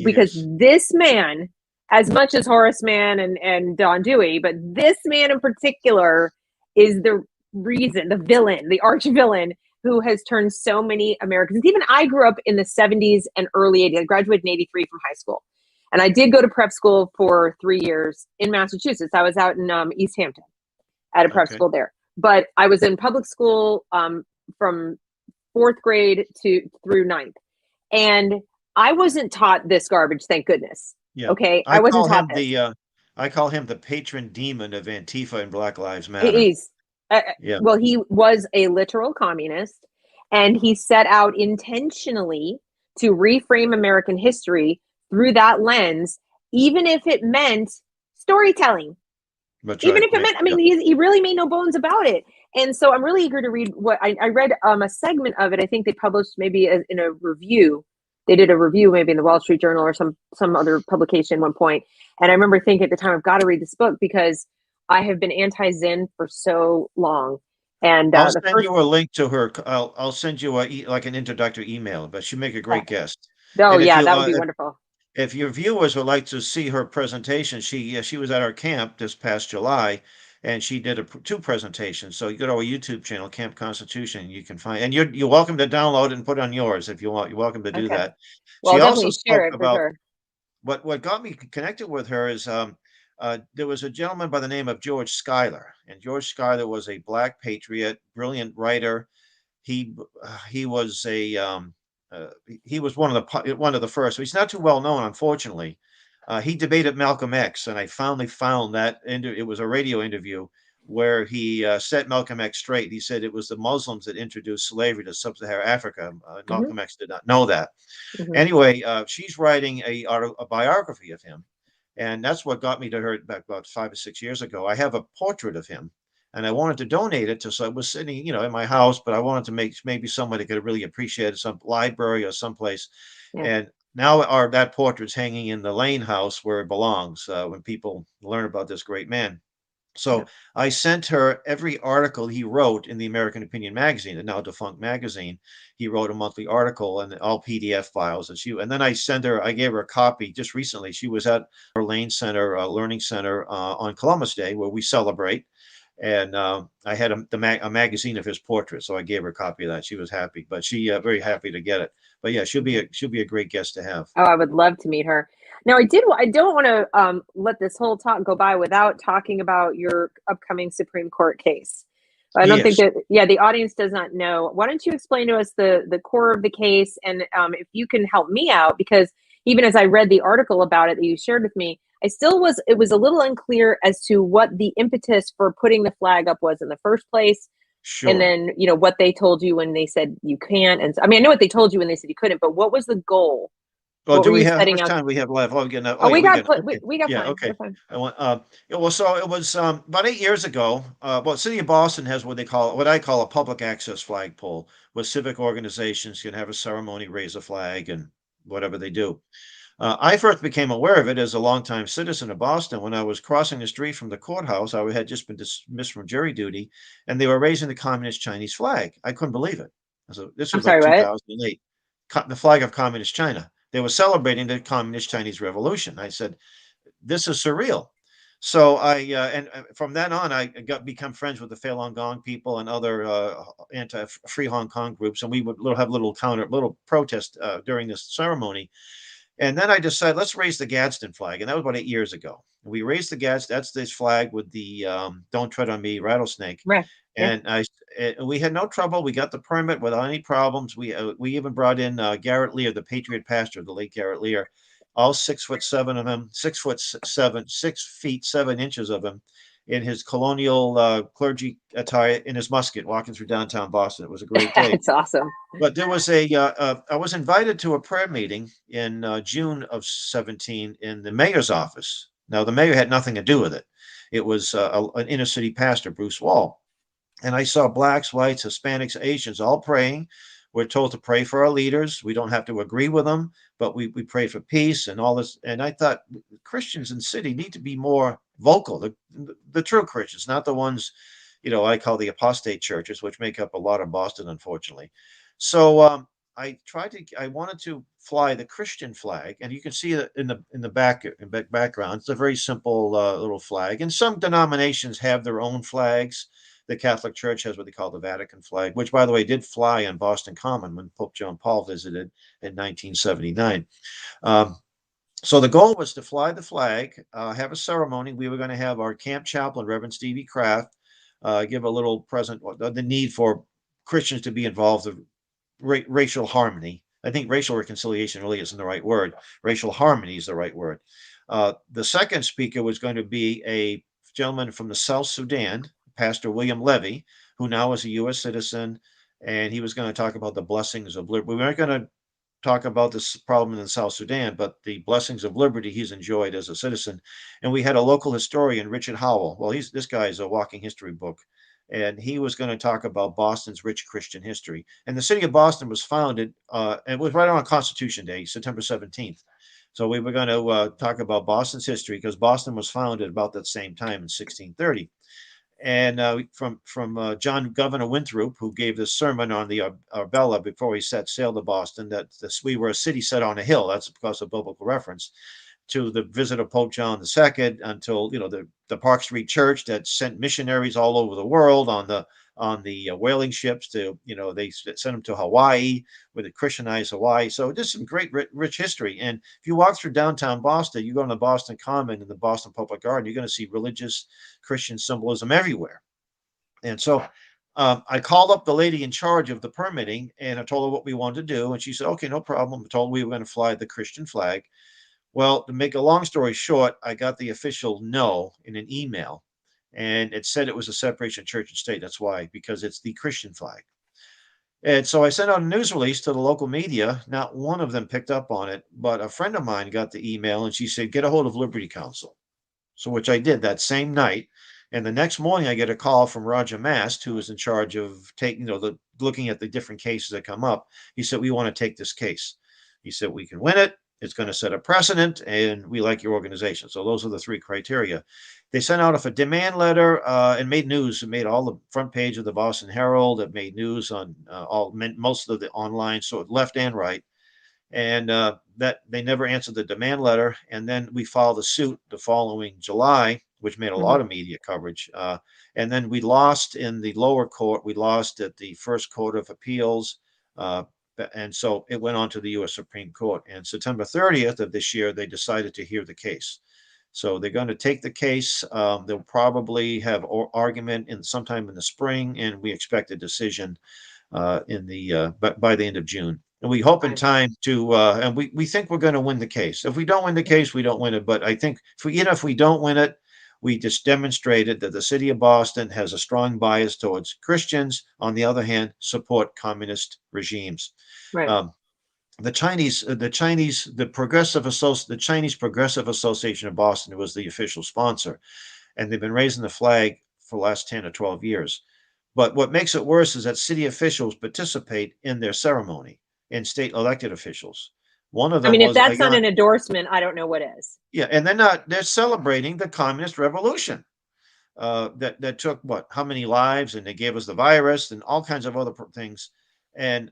because Yes. this man, as much as Horace Mann and Don Dewey, but this man in particular is the reason, the villain, the arch villain who has turned so many Americans. Even I grew up in the 70s and early 80s. I graduated in 83 from high school. And I did go to prep school for 3 years in Massachusetts. I was out in East Hampton at a prep school there. But I was in public school from 4th grade through 9th. And I wasn't taught this garbage, thank goodness. Yeah. Okay. I wasn't taught this. I call him the patron demon of Antifa and Black Lives Matter. He's, well, he was a literal communist, and he set out intentionally to reframe American history through that lens, even if it meant storytelling. Even if it meant, I mean, he really made no bones about it. And so I'm really eager to read what I read a segment of it. I think they published maybe in a review. They did a review maybe in the Wall Street Journal or some other publication at one point. And I remember thinking at the time, I've got to read this book because I have been anti-Zen for so long. And I'll send you a link to her. I'll send you like an introductory email, but she'd make a great guest. Oh, yeah, that would be wonderful. If your viewers would like to see her presentation, she was at our camp this past July, and she did 2 presentations. So you go to our YouTube channel, Camp Constitution, you can find, and you're welcome to download it and put it on yours if you want. You're welcome to do that. Well, she also spoke about what got me connected with her is there was a gentleman by the name of George Schuyler, and George Schuyler was a Black patriot, brilliant writer. He was he was one of the first. He's not too well known, unfortunately. He debated Malcolm X, and I finally found that it was a radio interview where he set Malcolm X straight. He said it was the Muslims that introduced slavery to sub-Saharan Africa. Malcolm X did not know that. Anyway, she's writing a biography of him, and that's what got me to her back about 5 or 6 years ago. I have a portrait of him, and I wanted to donate it so it was sitting, in my house, but I wanted to make maybe somebody could really appreciate it, some library or someplace. And now that portrait's hanging in the Lane house where it belongs when people learn about this great man. So I sent her every article he wrote in the American Opinion magazine, the now defunct magazine. He wrote a monthly article and all PDF files. And then I gave her a copy just recently. She was at our Lane Center, Learning Center on Columbus Day, where we celebrate. And I had a magazine of his portrait, so I gave her a copy of that. She was happy, but she very happy to get it. But yeah, she'll be a great guest to have. Oh, I would love to meet her. Now, I don't want to let this whole talk go by without talking about your upcoming Supreme Court case. I don't think that, the audience does not know. Why don't you explain to us the core of the case, and if you can help me out, because even as I read the article about it that you shared with me, it was a little unclear as to what the impetus for putting the flag up was in the first place. Sure. And then, what they told you when they said you can't. And I know what they told you when they said you couldn't, but what was the goal? Well, do we have how much time we have left? We got time. Okay. So it was about 8 years ago. City of Boston has what I call a public access flagpole, where civic organizations can have a ceremony, raise a flag, and whatever they do. I first became aware of it as a longtime citizen of Boston when I was crossing the street from the courthouse. I had just been dismissed from jury duty, and they were raising the Communist Chinese flag. I couldn't believe it. So this was like 2008. The flag of Communist China. They were celebrating the Communist Chinese Revolution. I said, "This is surreal." So and from then on, I become friends with the Falun Gong people and other anti-free Hong Kong groups, and we would have little protest during this ceremony. And then I decided, let's raise the Gadsden flag. And that was about 8 years ago. We raised the Gadsden. That's this flag with the Don't Tread on Me rattlesnake. Right. And we had no trouble. We got the permit without any problems. We even brought in Garrett Lear, the Patriot pastor, the late Garrett Lear, all 6'7" of him, 6 feet 7 inches of him in his colonial clergy attire, in his musket, walking through downtown Boston. It was a great day. It's awesome. But there was I was invited to a prayer meeting in June of 17 in the mayor's office. Now, the mayor had nothing to do with it. It was an inner city pastor, Bruce Wall. And I saw blacks, whites, Hispanics, Asians all praying. We're told to pray for our leaders. We don't have to agree with them, but we pray for peace and all this. And I thought Christians in the city need to be more vocal, the true Christians, not the ones, I call the apostate churches, which make up a lot of Boston, unfortunately. So I wanted to fly the Christian flag, and you can see it in the background. It's a very simple little flag, and some denominations have their own flags. the Catholic Church has what they call the Vatican flag, which, by the way, did fly on Boston Common when Pope John Paul visited in 1979. So the goal was to fly the flag, have a ceremony. We were going to have our camp chaplain, Reverend Stevie Kraft, give a little present, the need for Christians to be involved in racial harmony. I think racial reconciliation really isn't the right word. Racial harmony is the right word. The second speaker was going to be a gentleman from the South Sudan, Pastor William Levy, who now is a U.S. citizen, and he was going to talk about the blessings of liberty. We weren't going to talk about this problem in South Sudan, but the blessings of liberty he's enjoyed as a citizen. And we had a local historian, Richard Howell. Well, this guy is a walking history book. And he was going to talk about Boston's rich Christian history. And the city of Boston was founded, and it was right on Constitution Day, September 17th. So we were going to talk about Boston's history because Boston was founded about that same time in 1630. And from John Governor Winthrop, who gave this sermon on the Arbella before he set sail to Boston, that we were a city set on a hill. That's because of biblical reference. To the visit of Pope John II, until the Park Street Church that sent missionaries all over the world on the whaling ships to they sent them to Hawaii, where they Christianized Hawaii. So there's some great rich history. And if you walk through downtown Boston, you go on the Boston Common and the Boston Public Garden, you're going to see religious Christian symbolism everywhere. And so I called up the lady in charge of the permitting and I told her what we wanted to do, and she said, "Okay, no problem." I told her we were going to fly the Christian flag. Well, to make a long story short, I got the official no in an email, and it said it was a separation of church and state. That's why, because it's the Christian flag. And so I sent out a news release to the local media. Not one of them picked up on it, but a friend of mine got the email and she said, "Get a hold of Liberty Counsel." So which I did that same night. And the next morning I get a call from Roger Mast, who is in charge of looking at the different cases that come up. He said, "We want to take this case." He said, "We can win it. It's going to set a precedent, and we like your organization." So those are the three criteria. They sent out a demand letter and made news. It made all the front page of the Boston Herald. It made news on most of the online, so left and right. And that they never answered the demand letter. And then we filed a suit the following July, which made a lot of media coverage. And then we lost in the lower court. We lost at the First Court of Appeals. And so it went on to the U.S. Supreme Court. And September 30th of this year, they decided to hear the case. So they're going to take the case. They'll probably have argument sometime in the spring, and we expect a decision by the end of June. And we hope in time to, and we think we're going to win the case. If we don't win the case, we don't win it. But I think if we don't win it, we just demonstrated that the city of Boston has a strong bias towards Christians. On the other hand, support communist regimes. Right. The Chinese Progressive Association of Boston was the official sponsor, and they've been raising the flag for the last 10 or 12 years. But what makes it worse is that city officials participate in their ceremony, and state elected officials. One of them if that's not an endorsement, I don't know what is. Yeah, and they're celebrating the communist revolution that took how many lives, and they gave us the virus and all kinds of other things. And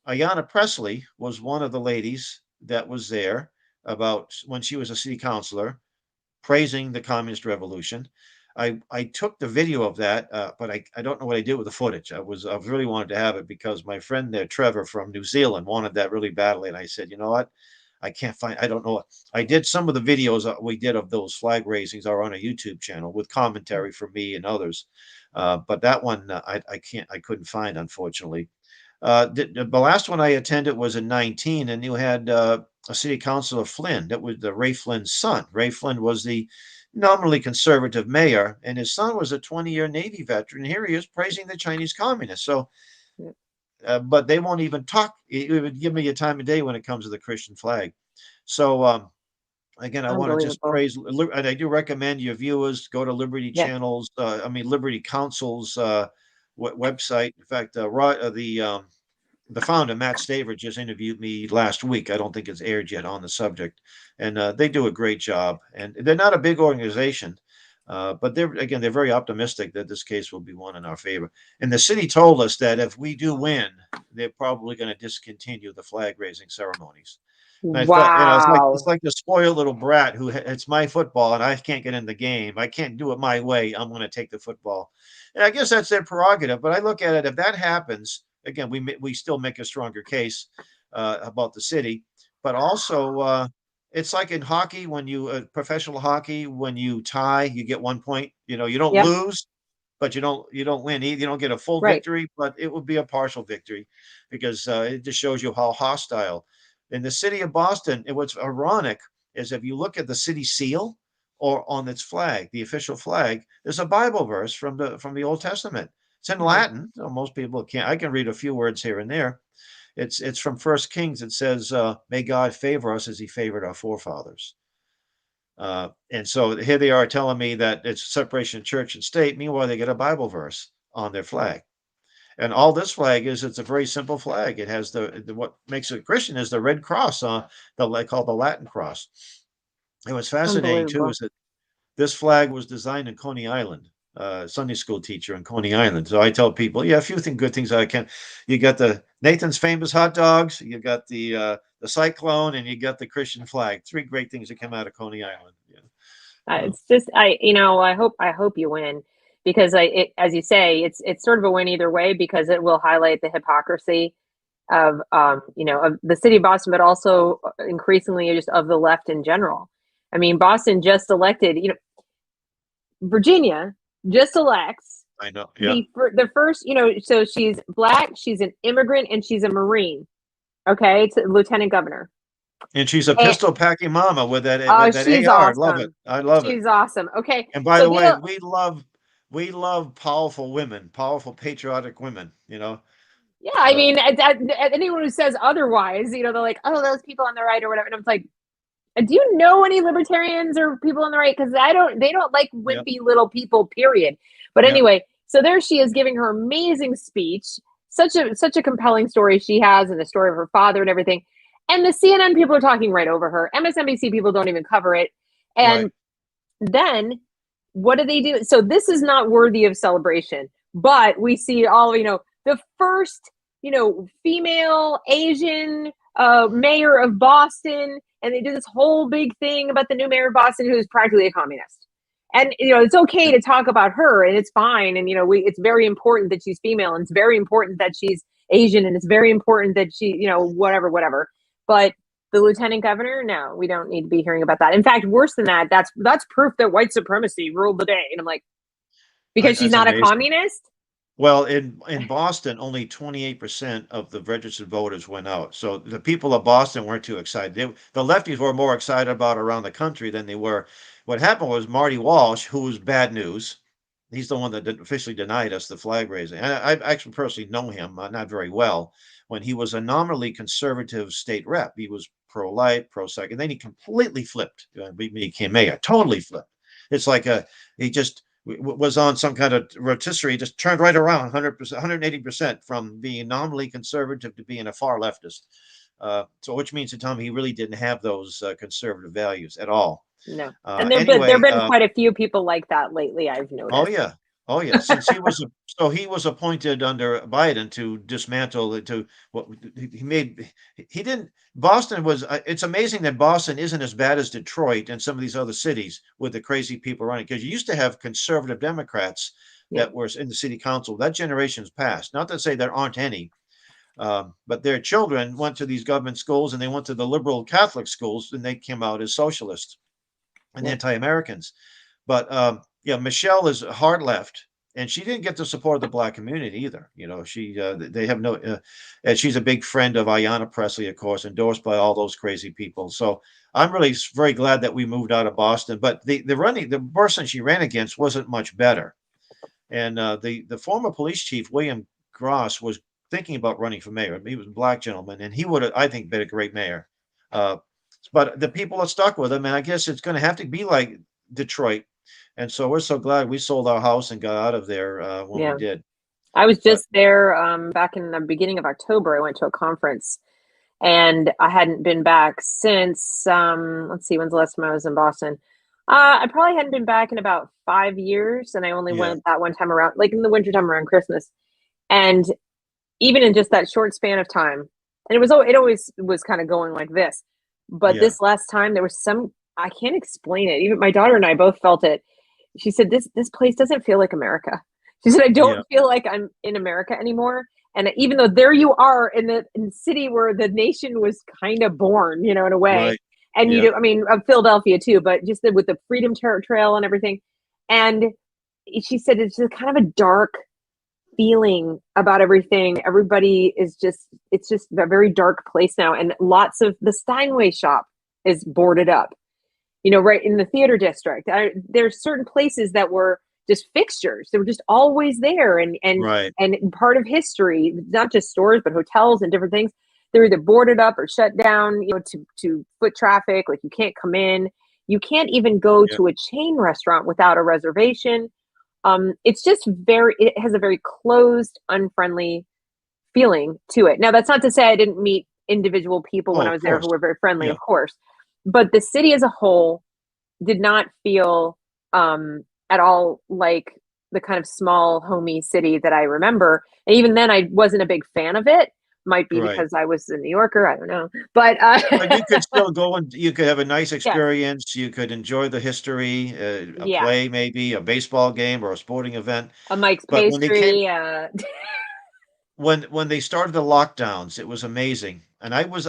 Ayanna Pressley was one of the ladies that was there about when she was a city councilor praising the communist revolution. I took the video of that, but I don't know what I did with the footage. I really wanted to have it because my friend there, Trevor from New Zealand, wanted that really badly. And I said, "You know what? I can't find, I don't know." I did some of the videos that we did of those flag raisings are on a YouTube channel with commentary from me and others. But that one, I couldn't find, unfortunately. The last one I attended was in 19, and you had a city councilor, Flynn. That was Ray Flynn's son. Ray Flynn was the nominally conservative mayor, and his son was a 20-year Navy veteran. Here he is praising the Chinese communists. So, but they won't even talk. It would give me a time of day when it comes to the Christian flag. So, again, I want to just praise, and I do recommend your viewers go to Liberty Channel's, Liberty Council's website. In fact, the founder, Matt Staver, just interviewed me last week. I don't think it's aired yet on the subject. And they do a great job. And they're not a big organization, but they're very optimistic that this case will be won in our favor. And the city told us that if we do win, they're probably going to discontinue the flag raising ceremonies. And I thought, Wow. it's like the spoiled little brat who it's my football and I can't get in the game. I can't do it my way. I'm going to take the football. And I guess that's their prerogative. But I look at it, if that happens, again, we still make a stronger case about the city. But also, it's like in hockey when you professional hockey when you tie, you get 1 point. You don't Yep. lose, but you don't win either. You don't get a full Right. victory, but it would be a partial victory because it just shows you how hostile. In the city of Boston, and what's ironic is if you look at the city seal or on its flag, the official flag, there's a Bible verse from the Old Testament. It's in Mhm. Latin, so most people can't. I can read a few words here and there. It's from First Kings. It says, "May God favor us as He favored our forefathers." And so here they are telling me that it's separation of church and state. Meanwhile, they get a Bible verse on their flag. And all this flag is, it's a very simple flag. It has what makes it Christian is the red cross, they call the Latin cross. And what's fascinating too Unbelievable. is that this flag was designed in Coney Island. Sunday school teacher in Coney Island. So I tell people, yeah, a few good things I can. You got the Nathan's famous hot dogs, you got the cyclone, and you got the Christian flag. Three great things that come out of Coney Island. Yeah. It's just I hope you win because as you say, it's sort of a win either way because it will highlight the hypocrisy of of the city of Boston, but also increasingly just of the left in general. I mean, Boston just elected, Virginia just elects I know. Yeah. the first, so she's black, she's an immigrant, and she's a Marine. Okay, it's lieutenant governor. And she's a And, pistol packing mama with that oh, with that she's AR. Love it. awesome. I love it. She's awesome. Okay, And by so the way, the we love powerful women, powerful patriotic women. yeah, I Uh, mean, anyone who says otherwise, they're like, oh, those people on the right or whatever. And I'm like, do you know any libertarians or people on the right? Because they don't like yeah, wimpy little people, period. But yeah, anyway, so there she is giving her amazing speech, such a compelling story she has, and the story of her father and everything. And the CNN people are talking right over her. MSNBC people don't even cover it. right. And then what do they do? So this is not worthy of celebration, but we see all the first female Asian mayor of Boston, and they do this whole big thing about the new mayor of Boston who's practically a communist. And it's okay Yeah, to talk about her, and it's fine. And it's very important that she's female, and it's very important that she's Asian, and it's very important that she, whatever. But the lieutenant governor, no, we don't need to be hearing about that. In fact, worse than that, that's proof that white supremacy ruled the day. And I'm like, because she's that's not a amazing. communist. Well, in Boston, only 28% of the registered voters went out. So the people of Boston weren't too excited. The lefties were more excited about around the country than they were. What happened was Marty Walsh, who was bad news. He's the one that officially denied us the flag raising. And I actually personally know him, not very well. When he was a nominally conservative state rep, he was pro-life, pro-psych, and then he completely flipped when he became mayor. Totally flipped. It's like he just was on some kind of rotisserie, just turned right around 100%, 180% from being nominally conservative to being a far leftist. So, which means to tell me he really didn't have those conservative values at all. No. And there've Anyway, been quite a few people like that lately, I've oh noticed. yeah, oh yeah. Since he was appointed under Biden to dismantle it, to what he made. He didn't. Boston was. It's amazing that Boston isn't as bad as Detroit and some of these other cities with the crazy people running. Because you used to have conservative Democrats Yeah. that were in the city council. That generation's passed. Not to say there aren't any, but their children went to these government schools and they went to the liberal Catholic schools and they came out as socialists and Yeah. anti-Americans. But yeah, Michelle is hard left, and she didn't get the support of the black community either. They have no, and she's a big friend of Ayanna Pressley, of course, endorsed by all those crazy people. So I'm really very glad that we moved out of Boston. But the person she ran against wasn't much better, and the former police chief William Gross was thinking about running for mayor. He was a black gentleman, and he would have, I think, been a great mayor. Uh, but the people are stuck with him, and I guess it's going to have to be like Detroit. And so we're so glad we sold our house and got out of there when we Yeah. did. I was But just there back in the beginning of October. I went to a conference and I hadn't been back since, let's see, when's the last time I was in Boston? I probably hadn't been back in about 5 years, and I only yeah, went that one time around, like in the wintertime around Christmas. And even in just that short span of time, and it always was kind of going like this. But Yeah. this last time there was I can't explain it. Even my daughter and I both felt it. She said, this place doesn't feel like America. She said, I Yeah. don't feel like I'm in America anymore. And even though there you are in the city where the nation was kind of born, in a way. Right. And Yeah. I mean, Philadelphia too, but just with the Freedom Trail and everything. And she said it's just kind of a dark feeling about everything. Everybody is it's just a very dark place now. And lots of the Steinway shop is boarded up, right in the theater district. There's certain places that were just fixtures. They were just always there. Right. And part of history, not just stores, but hotels and different things. They're either boarded up or shut down, to foot traffic. Like you can't come in. You can't even go Yeah. to a chain restaurant without a reservation. It's just it has a very closed, unfriendly feeling to it. Now, that's not to say I didn't meet individual people when Oh, I of was there who course. were very friendly, Yeah. of course. But the city as a whole did not feel at all like the kind of small, homey city that I remember. And even then, I wasn't a big fan of it. Might be Right. because I was a New Yorker. I don't know. But But you could still go and you could have a nice yes, experience. You could enjoy the history, a yeah. play, maybe a baseball game or a sporting event. A Mike's But when they came pastry. when they started the lockdowns, it was amazing, and I was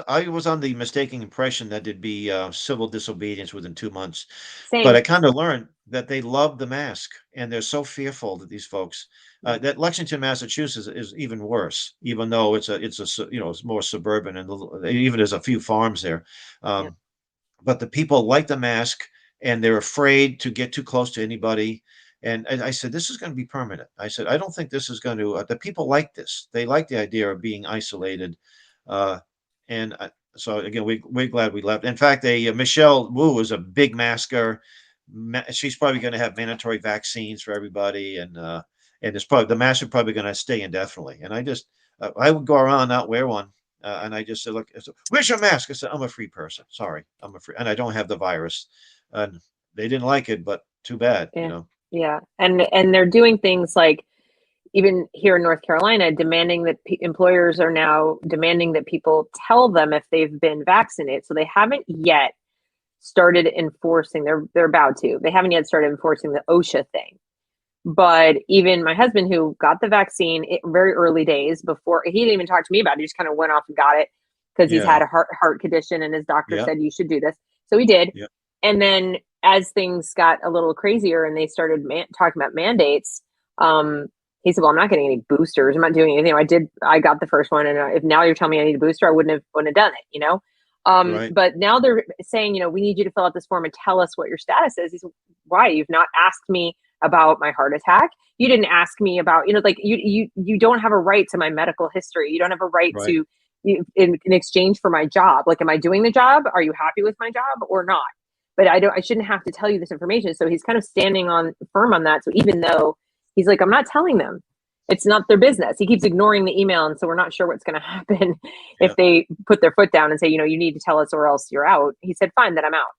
on the mistaken impression that there'd be, civil disobedience within 2 months, but Same. I kinda learned that they love the mask, and they're so fearful that these folks Yeah. that Lexington, Massachusetts is even worse, even though it's a it's more suburban and even there's a few farms there, Yeah. um, but the people like the mask and they're afraid to get too close to anybody. And I said, this is going to be permanent. I said, I don't think this is going to, the people like this. They like the idea of being isolated. Uh, so again, we're glad we left. In fact, Michelle Wu is a big masker. She's probably going to have mandatory vaccines for everybody. And it's probably, the mask are probably going to stay indefinitely. And I would go around and not wear one. And I just said, look, I said, where's your mask? I said, I'm a free person. Sorry. I'm a free, and I don't have the virus. And they didn't like it, but too bad, Yeah. Yeah. And they're doing things like, even here in North Carolina, demanding that employers are now demanding that people tell them if they've been vaccinated. So they haven't yet started enforcing. They're about to. They haven't yet started enforcing the OSHA thing. But even my husband, who got the vaccine very early days before, he didn't even talk to me about it. He just kind of went off and got it because he's Yeah. had a heart condition, and his doctor Yeah. said you should do this. So he did. Yeah. And then as things got a little crazier and they started talking about mandates, he said, "Well, I'm not getting any boosters. I'm not doing anything. I got the first one, and if now you're telling me I need a booster, I wouldn't have done it. Right. But now they're saying, we need you to fill out this form and tell us what your status is." He said, "Why? You've not asked me about my heart attack. You didn't ask me about, like you don't have a right to my medical history. You don't have a right Right. to in exchange for my job. Like, am I doing the job? Are you happy with my job or not? But I shouldn't have to tell you this information." So he's kind of standing on firm on that. So even though he's like, I'm not telling them, it's not their business. He keeps ignoring the email. And so we're not sure what's going to happen if Yeah. they put their foot down and say, you need to tell us or else you're out. He said, fine, then I'm out.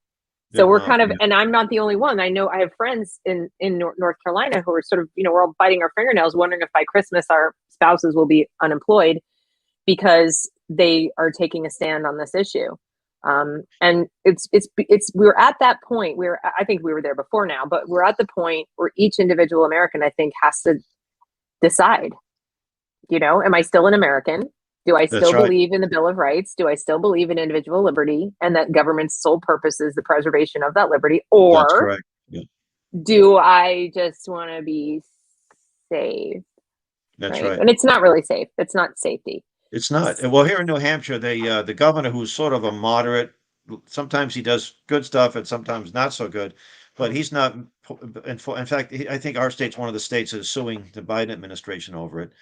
So we're kind of, Yeah. and I'm not the only one. I know I have friends in North Carolina who are sort of, we're all biting our fingernails, wondering if by Christmas our spouses will be unemployed because they are taking a stand on this issue. And we're at that point where I think we were there before now, but we're at the point where each individual American, I think, has to decide, am I still an American? Do I That's still right. believe in the Bill of Rights? Do I still believe in individual liberty and that government's sole purpose is the preservation of that liberty? That's Or correct. Yeah. do I just want to be safe? That's Right. right. And it's not really safe. It's not safety. It's not. Well, here in New Hampshire, the governor, who's sort of a moderate, sometimes he does good stuff and sometimes not so good, but he's not. In fact, I think our state's one of the states that is suing the Biden administration over it.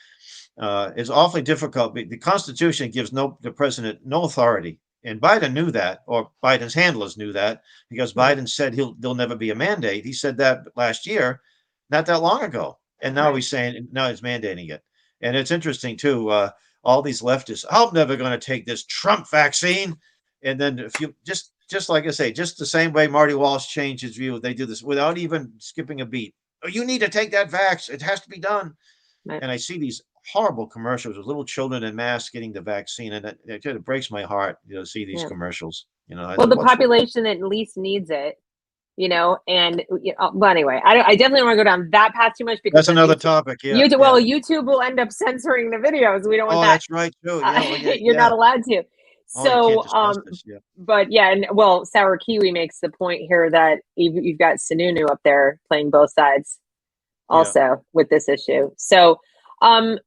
It's awfully difficult. The Constitution gives the president no authority, and Biden knew that, or Biden's handlers knew that, because Right. Biden said there'll never be a mandate. He said that last year, not that long ago, and now Right. he's saying now he's mandating it. And it's interesting too. All these leftists, I'm never going to take this Trump vaccine, and then if you just like I say, just the same way Marty Walsh changed his view, they do this without even skipping a beat. Oh, you need to take that vax. It has to be done. Right. And I see these horrible commercials with little children in masks getting the vaccine, and it breaks my heart, see these Yeah. commercials. I Well, said, the what's population that least needs it, and well, anyway, I definitely don't want to go down that path too much because that's then another topic. Yeah, YouTube, yeah. well, YouTube will end up censoring the videos. We don't want Oh, that. that's right too. Yeah, oh, yeah, You're yeah. not allowed to. Oh, you can't So, discuss this. Yeah, but yeah, and well, Sour Kiwi makes the point here that you've got Sununu up there playing both sides yeah. also with this issue. So, um,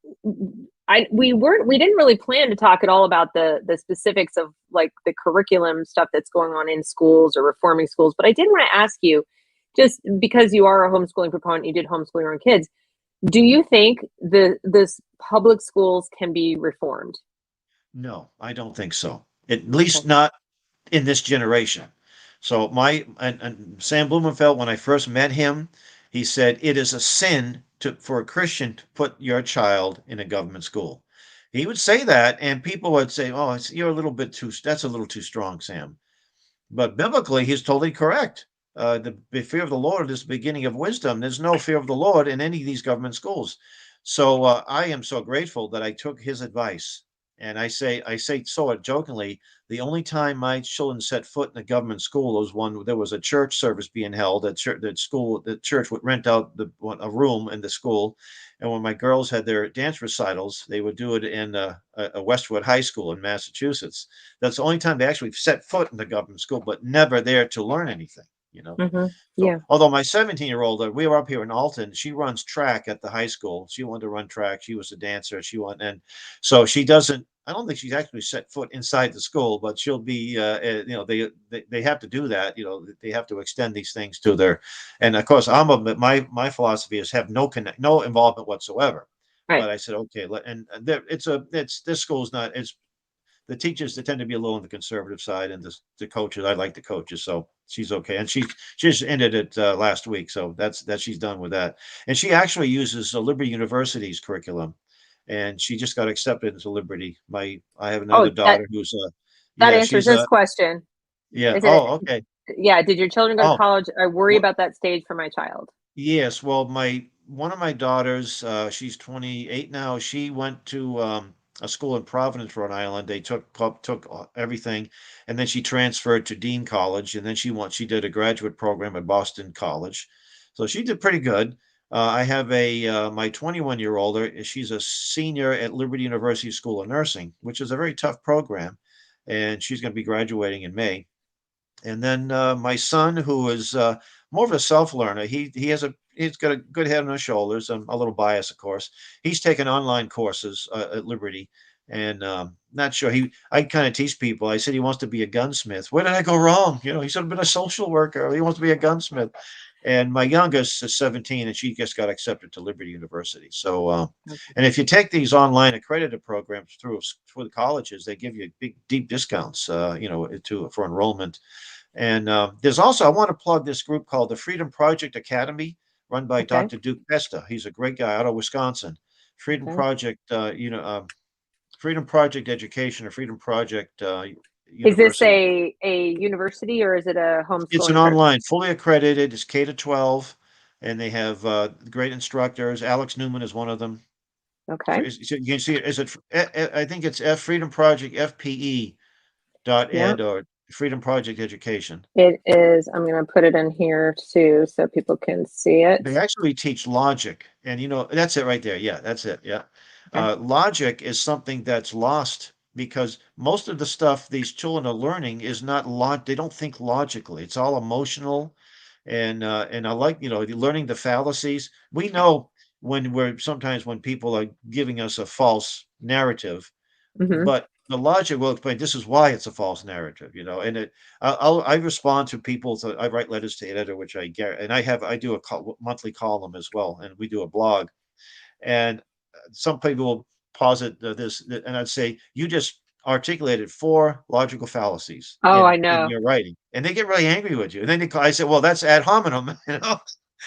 we didn't really plan to talk at all about the specifics of like the curriculum stuff that's going on in schools or reforming schools, but I did want to ask you, just because you are a homeschooling proponent, you did homeschool your own kids. Do you think this public schools can be reformed? No, I don't think so. At least Okay. not in this generation. So and Sam Blumenfeld, when I first met him, he said it is a sin for a Christian to put your child in a government school. He would say that, and people would say, "Oh, you're a little bit too. That's a little too strong, Sam." But biblically, he's totally correct. The fear of the Lord is the beginning of wisdom. There's no fear of the Lord in any of these government schools. So I am so grateful that I took his advice. And I say so jokingly, the only time my children set foot in a government school was when there was a church service being held at church. The church would rent out a room in the school, and when my girls had their dance recitals, they would do it in a Westwood High School in Massachusetts. That's the only time they actually set foot in the government school, but never there to learn anything. Mm-hmm. So, Yeah. although my 17-year-old, we were up here in Alton, she runs track at the high school. She wanted to run track. She was a dancer. And so she doesn't. I don't think she's actually set foot inside the school, but she'll be. They have to do that. They have to extend these things to their. And of course, my philosophy is have no involvement whatsoever. Right. But I said, okay, it's this school's not. It's the teachers, they tend to be a little on the conservative side, and the coaches, I like the coaches, so she's okay. And she just ended it last week, so that she's done with that. And she actually uses Liberty University's curriculum, and she just got accepted into Liberty. I have another Oh, daughter who's that yeah, answers she's this question. yeah. Is it? Oh, okay. Yeah. Did your children go to Oh, college? I worry well, about that stage for my child. yes. Well, my one of my daughters, she's 28 now. She went to a school in Providence, Rhode Island. They took everything, and then she transferred to Dean College, and then she did a graduate program at Boston College, so she did pretty good. I have my 21-year-old. She's a senior at Liberty University School of Nursing, which is a very tough program, and she's going to be graduating in May. And then my son, who is more of a self learner, he's got a good head on his shoulders. I'm a little biased, of course. He's taken online courses at Liberty, and not sure. I kind of tease people. I said he wants to be a gunsmith. Where did I go wrong? He should have been a social worker. He wants to be a gunsmith. And my youngest is 17, and she just got accepted to Liberty University. So, Okay. and if you take these online accredited programs through the colleges, they give you big, deep discounts, for enrollment. And there's also, I want to plug this group called the Freedom Project Academy, run by Okay. Dr. Duke Pesta. He's a great guy out of Wisconsin. Freedom Okay. Project, Freedom Project Education or Freedom Project Is this University. a university or is it a It's an homeschooling program? online, fully accredited. It's K to 12, and they have great instructors. Alex Newman is one of them. Okay. You can see it. Is it? I think it's Freedom Project FPE dot Yeah. ed or Freedom Project Education. It is. I'm going to put it in here too so people can see it. They actually teach logic, and that's it right there. Yeah, that's it. Yeah, Okay. logic is something that's lost because most of the stuff these children are learning is not They don't think logically. It's all emotional, and I like learning the fallacies. We know sometimes when people are giving us a false narrative, Hmm. but the logic will explain this is why it's a false narrative, and I respond to people. I write letters to editor, which I get, and I do a monthly column as well, and we do a blog. And some people will posit and I'd say you just articulated four logical fallacies Oh, I in know. your writing, and they get really angry with you. And then I say, well, that's ad hominem,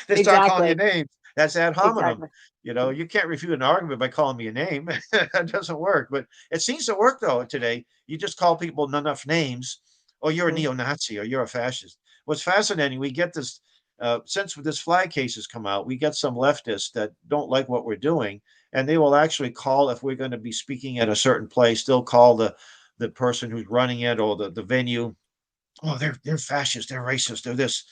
they start calling you Exactly. names. That's ad hominem. Exactly. You can't refute an argument by calling me a name. That doesn't work. But it seems to work though today. You just call people enough names, or you're a Mhm. neo-Nazi, or you're a fascist. What's fascinating, we get this since this flag case has come out, we get some leftists that don't like what we're doing, and they will actually call if we're going to be speaking at a certain place. They'll call the person who's running it or the venue, oh, they're fascist, they're racist, they're this.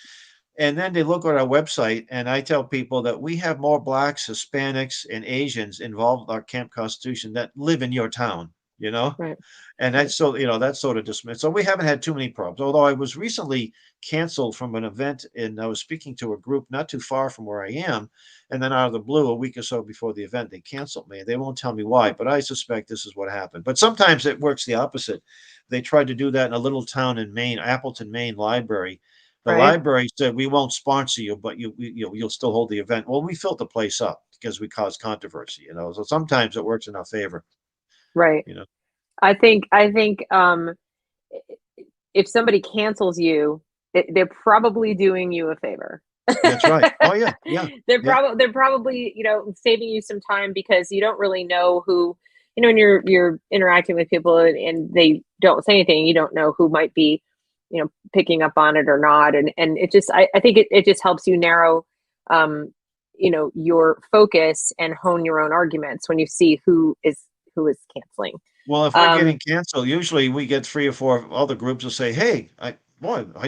And then they look at our website, and I tell people that we have more blacks, Hispanics, and Asians involved in our Camp Constitution that live in your town, you know? Right. And Right. that's so, that's sort of dismissed. So we haven't had too many problems. Although I was recently canceled from an event, and I was speaking to a group not too far from where I am. And then out of the blue, a week or so before the event, they canceled me. They won't tell me why, but I suspect this is what happened. But sometimes it works the opposite. They tried to do that in a little town in Maine, Appleton, Maine library. The Right. library said, we won't sponsor you, but you'll still hold the event. Well, we filled the place up because we caused controversy, So sometimes it works in our favor, Right. you know. I think if somebody cancels you, they're probably doing you a favor. That's right. Oh yeah, yeah, yeah. They're probably, saving you some time because you don't really know who, when you're interacting with people and they don't say anything, you don't know who might be, picking up on it or not. And it just, I think it just helps you narrow, your focus and hone your own arguments when you see who is canceling. Well, if we're Um, getting canceled, usually we get 3 or 4 other groups will say, "Hey, I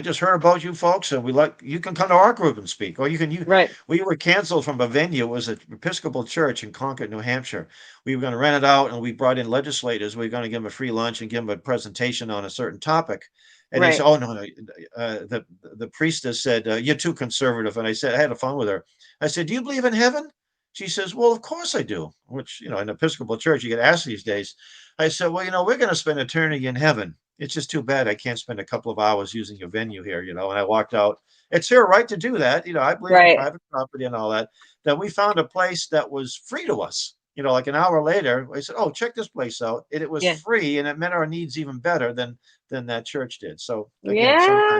just heard about you folks, and you can come to our group and speak." Or right, we were canceled from a venue. It was an Episcopal church in Concord, New Hampshire. We were gonna rent it out, and we brought in legislators. We were gonna give them a free lunch and give them a presentation on a certain topic. And they said, right. "Oh, no, no." The priestess said, "You're too conservative." And I said, I had fun with her. I said, "Do you believe in heaven?" She says, "Well, of course I do," which, in Episcopal church, you get asked these days. I said, "Well, we're going to spend eternity in heaven. It's just too bad I can't spend a couple of hours using your venue here, And I walked out. It's her right to do that. I believe in Right. private property and all that. That we found a place that was free to us. Like an hour later, I said, "Oh, check this place out." And it was Yeah. free, and it met our needs even better than that church did. So again,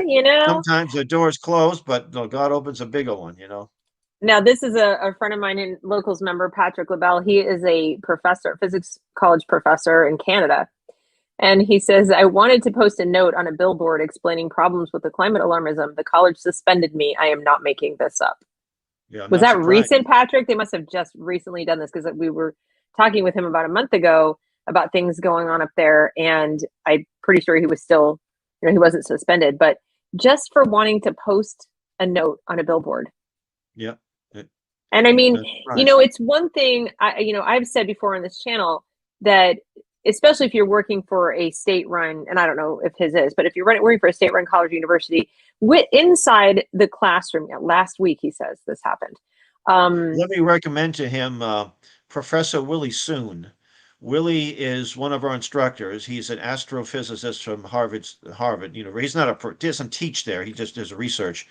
Yeah, sometimes the door's closed, but God opens a bigger one. now this is a friend of mine and locals member, Patrick LaBelle. He is a professor, physics college professor in Canada. And he says, I wanted to post a note on a billboard explaining problems with the climate alarmism. The college suspended me. I am not making this up. Yeah, I'm Was not that surprised. recent, Patrick? They must have just recently done this because we were talking with him about a month ago about things going on up there. And I'm pretty sure he was still, he wasn't suspended, but just for wanting to post a note on a billboard. Yeah. And I mean, Not surprised. it's one thing I've said before on this channel that especially if you're working for a state-run, and I don't know if his is, but if you're working for a state-run college or university, inside the classroom, last week he says this happened. Let me recommend to him Professor Willie Soon. Willie is one of our instructors. He's an astrophysicist from Harvard. He's not doesn't teach there. He just does research.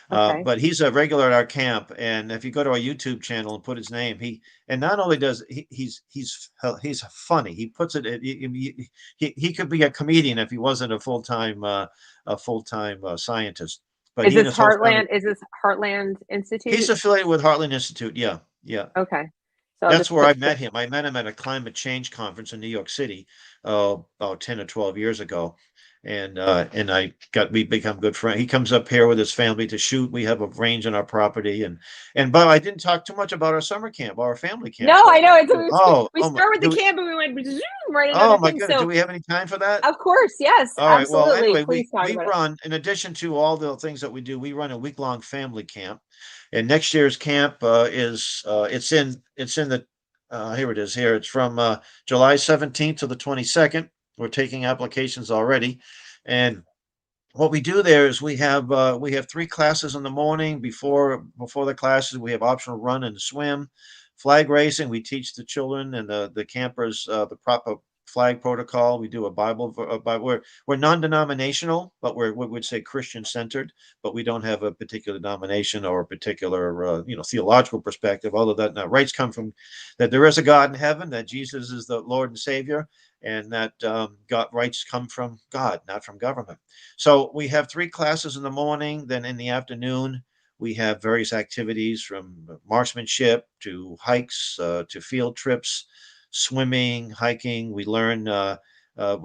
Okay. But he's a regular at our camp. And if you go to our YouTube channel and put his name, and not only does he's funny. He puts it. He could be a comedian if he wasn't a full time scientist. But Is he and this his whole family. Heartland? Is this Heartland He's Institute? affiliated with Heartland Institute. Yeah, yeah. Okay. So I'll That's just where I put met him. I met him at a climate change conference in New York City, about 10 or 12 years ago. And we become good friends. He comes up here with his family to shoot. We have a range on our property. But I didn't talk too much about our summer camp, our family camp No, I know. program. We Oh my, start with the camp and we went zoom, right into oh other my things. goodness. Do So we have any time for that? of course, yes, All right. Well, absolutely. anyway, Please talk we about it. run, in addition to all the things that we do, we run a week-long family camp. And next year's camp is it's in the here it is here. It's from July 17th to the 22nd. We're taking applications already. And what we do there is we have 3 classes in the morning. Before the classes, we have optional run and swim, flag racing. We teach the children and the campers the proper flag protocol. We do a Bible. We're non-denominational, but we would say Christian centered. But we don't have a particular denomination or a particular theological perspective. Other than rights come from that there is a God in heaven, that Jesus is the Lord and Savior, and that God rights come from God, not from government. So we have 3 classes in the morning. Then in the afternoon, we have various activities from marksmanship to hikes to field trips, swimming, hiking. We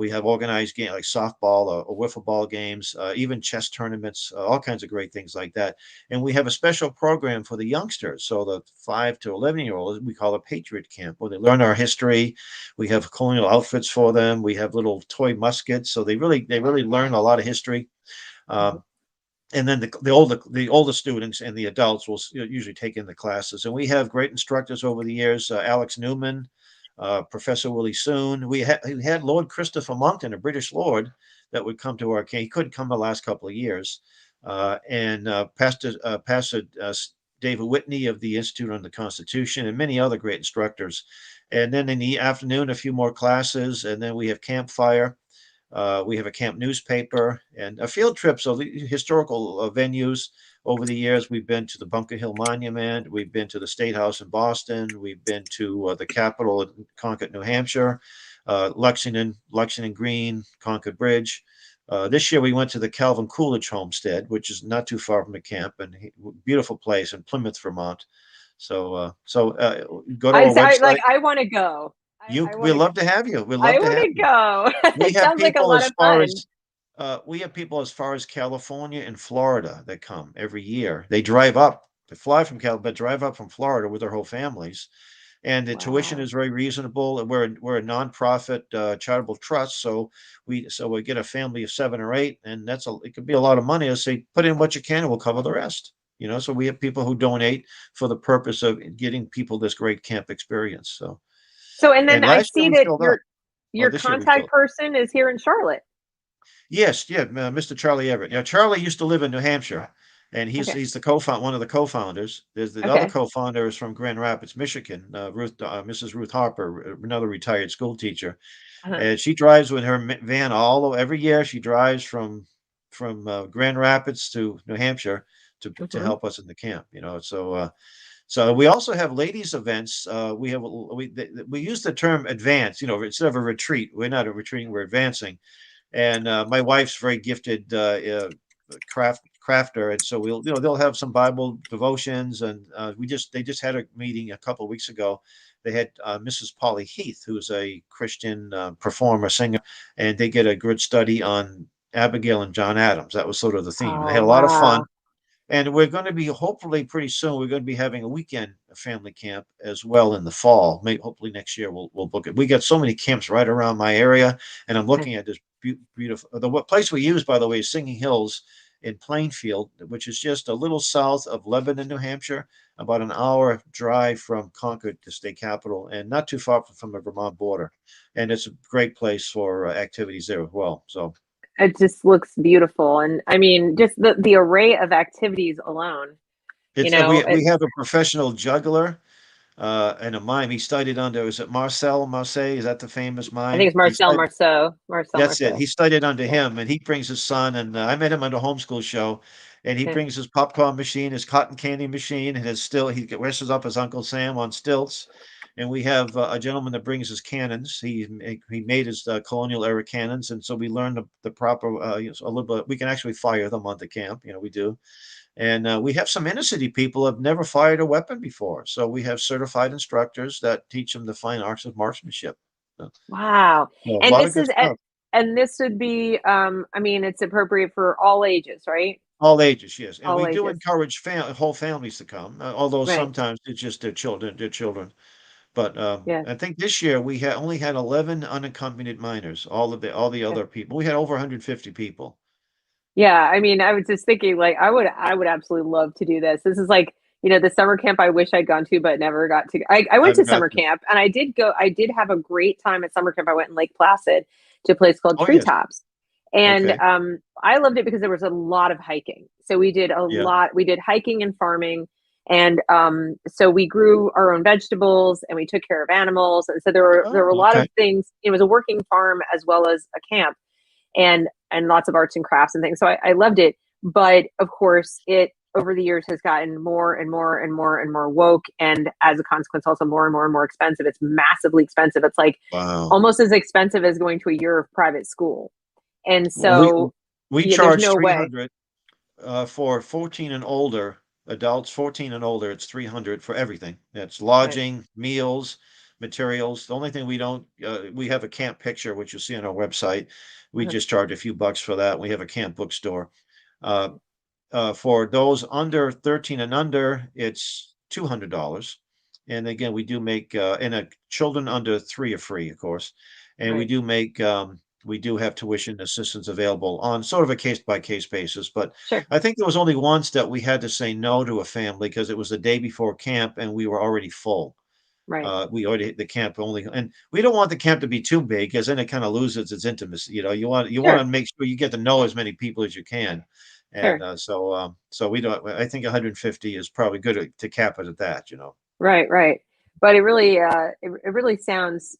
have organized games like softball or wiffle ball games, even chess tournaments, all kinds of great things like that. And we have a special program for the youngsters. So the 5 to 11-year-olds, we call it Patriot Camp, where they learn our history. We have colonial outfits for them. We have little toy muskets. So they really learn a lot of history. Mhm. And then the older students and the adults will usually take in the classes. And we have great instructors over the years. Alex Newman, Professor Willie Soon. We had Lord Christopher Monckton, a British lord, that would come to our camp. He couldn't come the last couple of years. And Pastor David Whitney of the Institute on the Constitution, and many other great instructors. And then in the afternoon, a few more classes, and then we have campfire. We have a camp newspaper and a field trips of the historical venues. Over the years, we've been to the Bunker Hill Monument. We've been to the State House in Boston. We've been to the Capitol in Concord, New Hampshire, Lexington Green, Concord Bridge. This year, we went to the Calvin Coolidge Homestead, which is not too far from the camp, and beautiful place in Plymouth, Vermont. So go to our Like, website. I want to go. You, I we'd want to go. love to have you. We'd I love to want have to you. go. We It have sounds like a people lot as of far fun. as we have people as far as California and Florida that come every year. They drive up, they fly from California, but drive up from Florida with their whole families. And the tuition Wow. is very reasonable. And we're a nonprofit charitable trust, so we get a family of 7 or 8, and it could be a lot of money. I say put in what you can, and we'll cover the rest. So we have people who donate for the purpose of getting people this great camp experience. So, So, and then and I last year see we that filled up. Well, your this year we contact filled. person is here in Charlotte. Yes, yeah, Mr. Charlie Everett. Yeah, Charlie used to live in New Hampshire, and he's Okay. he's one of the co-founders. There's the other Okay. co-founder is from Grand Rapids, Michigan, Mrs. Ruth Harper, another retired school teacher, Uh-huh. and she drives with her van every year. She drives from Grand Rapids to New Hampshire to Mhm. help us in the camp. So we also have ladies events. We use the term advance. Instead of a retreat, we're not a retreating, we're advancing. And my wife's very gifted crafter, and so they'll have some Bible devotions, and they just had a meeting a couple of weeks ago. They had Mrs. Polly Heath, who's a Christian performer, singer, and they get a good study on Abigail and John Adams. That was sort of the theme. They Oh, had a lot of fun. wow. And we're going to be hopefully pretty soon. We're going to be having a weekend family camp as well in the fall. Maybe hopefully next year we'll book it. We got so many camps right around my area, and I'm looking at this beautiful. The place we use, by the way, is Singing Hills in Plainfield, which is just a little south of Lebanon, New Hampshire, about an hour drive from Concord, the state capital, and not too far from the Vermont border. And it's a great place for activities there as well. So It just looks beautiful. And I mean, just the array of activities alone, it's we have a professional juggler and a mime. He studied under, is it Marcel Marseille? Is that the famous I think mime? it's Marcel Marceau. Marcel That's it. Marceau. He studied under Yeah. him, and he brings his son. And I met him at a homeschool show, and he Okay. brings his popcorn machine, his cotton candy machine, and he dresses up as Uncle Sam on stilts. And we have a gentleman that brings his cannons. He made his colonial era cannons, and so we learned the proper a little bit. We can actually fire them on the camp. We do. And we have some inner city people who have never fired a weapon before. So we have certified instructors that teach them the fine arts of marksmanship. So, Wow. a And lot of this good is stuff. and this would be I mean, it's appropriate for all ages, right? All ages, yes. And All we do ages. encourage whole families to come, although Right. sometimes it's just their children. But Yeah. I think this year we only had 11 unaccompanied minors. All the Okay. other people, we had over 150 people. Yeah, I mean, I was just thinking like I would absolutely love to do this. This is like, the summer camp I wish I'd gone to but never got to. I went I've to got summer to. camp and I did have a great time at summer camp. I went in Lake Placid to a place called Oh yes. Treetops. And Okay. I loved it because there was a lot of hiking. So Yeah. we did hiking and farming. And so we grew our own vegetables and we took care of animals. And so there were a Oh, lot okay. of things. It was a working farm as well as a camp and lots of arts and crafts and things. So I loved it. But of course, it over the years has gotten more and more and more and more woke. And as a consequence, also more and more and more expensive. It's massively expensive. It's like Wow. almost as expensive as going to a year of private school. And Well, we so, we yeah, there's charge no way. 300 for 14 and older adults. 14 and older, it's 300 for everything. That's Right. lodging, meals, materials. The only thing we have a camp picture, which you'll see on our website. We Uh-huh. just charge a few bucks for that. We have a camp bookstore. Uh, for those under 13 and under, it's $200. And again, we do make, children under 3 are free, of course. And we Right. do make we do have tuition assistance available on sort of a case-by-case basis, but Sure. I think there was only once that we had to say no to a family because it was the day before camp and we were already full. Right. We already the camp only, and we don't want the camp to be too big because then it kind of loses its intimacy. You want Sure. to make sure you get to know as many people as you can, and Sure. so we don't. I think 150 is probably good to cap it at that. Right. Right. But it really, it really sounds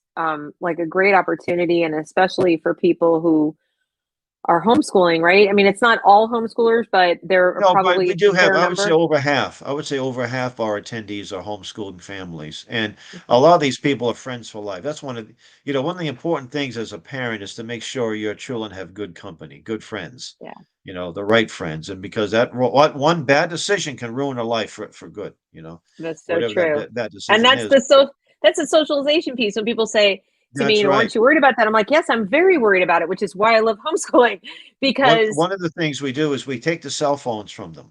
like a great opportunity, and especially for people who are homeschooling, right? I mean, it's not all homeschoolers, but there are No, but probably we a do have, fair I would say number. over half. I would say over half our attendees are homeschooling families. And a Mhm. lot of these people are friends for life. That's one of the important things as a parent is to make sure your children have good company, good friends, Yeah, the right friends. And because one bad decision can ruin a life for good, that's so whatever true. that And decision is. that's the socialization piece. When people say to me, That's right. aren't you worried about that? I'm like, yes, I'm very worried about it, which is why I love homeschooling One because one of the things we do is we take the cell phones from them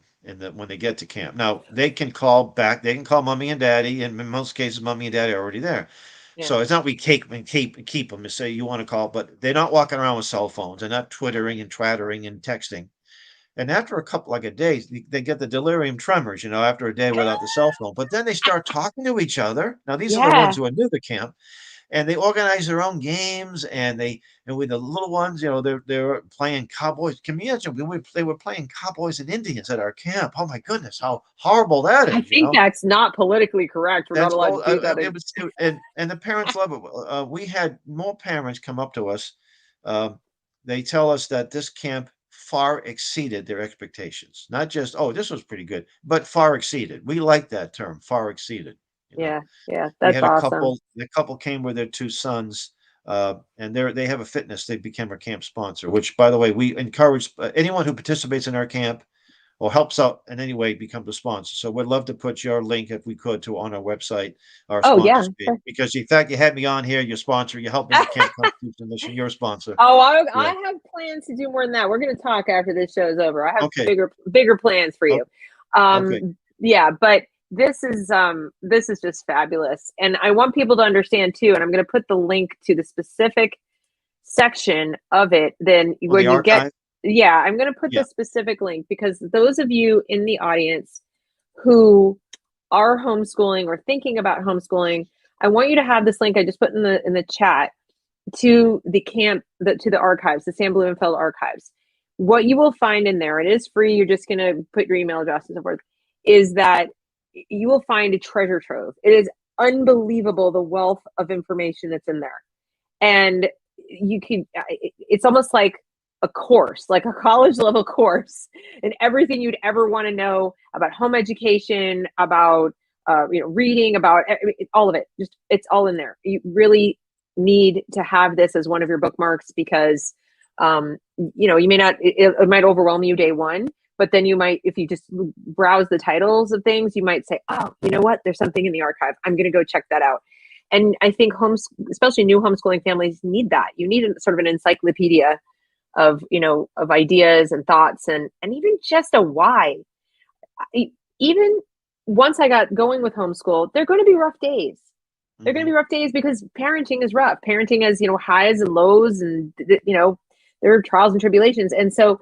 when they get to camp. Now they can call back, they can call mommy and daddy, and in most cases, mommy and daddy are already there. yeah, So it's not we keep them and say you want to call, but they're not walking around with cell phones. They're not twittering and twattering and texting. And after a couple like a day, they get the delirium tremors, after a day without the cell phone. But then they start talking to each other. Now these are the ones yeah, who are new to camp, and they organize their own games and with the little ones, they're playing cowboys. Can you imagine they were playing cowboys and Indians at our camp? Oh my goodness, how horrible that I is, think that's not politically correct. We're not That's allowed all. to do that. And the parents love it. We had more parents come up to us. They tell us that this camp far exceeded their expectations. Not just, oh, this was pretty good, but far exceeded. We like that term, far exceeded. You know, Yeah, yeah, we that's had a awesome. couple. The couple came with their two sons, and they have a fitness. They became our camp sponsor. Which, by the way, we encourage anyone who participates in our camp or helps out in any way becomes a sponsor. So we'd love to put your link if we could to on our website, our Oh yeah. sponsors page, because in fact you had me on here, your sponsor, you helped me with Camp Constitution Mission, you're a sponsor. Oh, Yeah. I have plans to do more than that. We're going to talk after this show's over. I have Okay. bigger plans for O- you. Okay. Yeah, but this is just fabulous, and I want people to understand too. And I'm going to put the link to the specific section of it. Then On where the you get, archive. yeah, I'm going to put Yeah. the specific link because those of you in the audience who are homeschooling or thinking about homeschooling, I want you to have this link I just put in the chat to the to the archives, the Sam Blumenfeld Archives. What you will find in there, it is free. You're just going to put your email address and so forth. Is that you will find a treasure trove. It is unbelievable the wealth of information that's in there, and you can. It's almost like a course, like a college level course, and everything you'd ever want to know about home education, about reading, about all of it. Just it's all in there. You really need to have this as one of your bookmarks because you may not it might overwhelm you day one, but then you might, if you just browse the titles of things, you might say, oh, you know what, there's something in the archive, I'm going to go check that out. And I think especially new homeschooling families need that. You need sort of an encyclopedia of of ideas and thoughts, and even just a why. Even once I got going with homeschool, they're going to be rough days. They're going to Hmm. be rough days because parenting is rough. Parenting has, highs and lows, and there are trials and tribulations. And so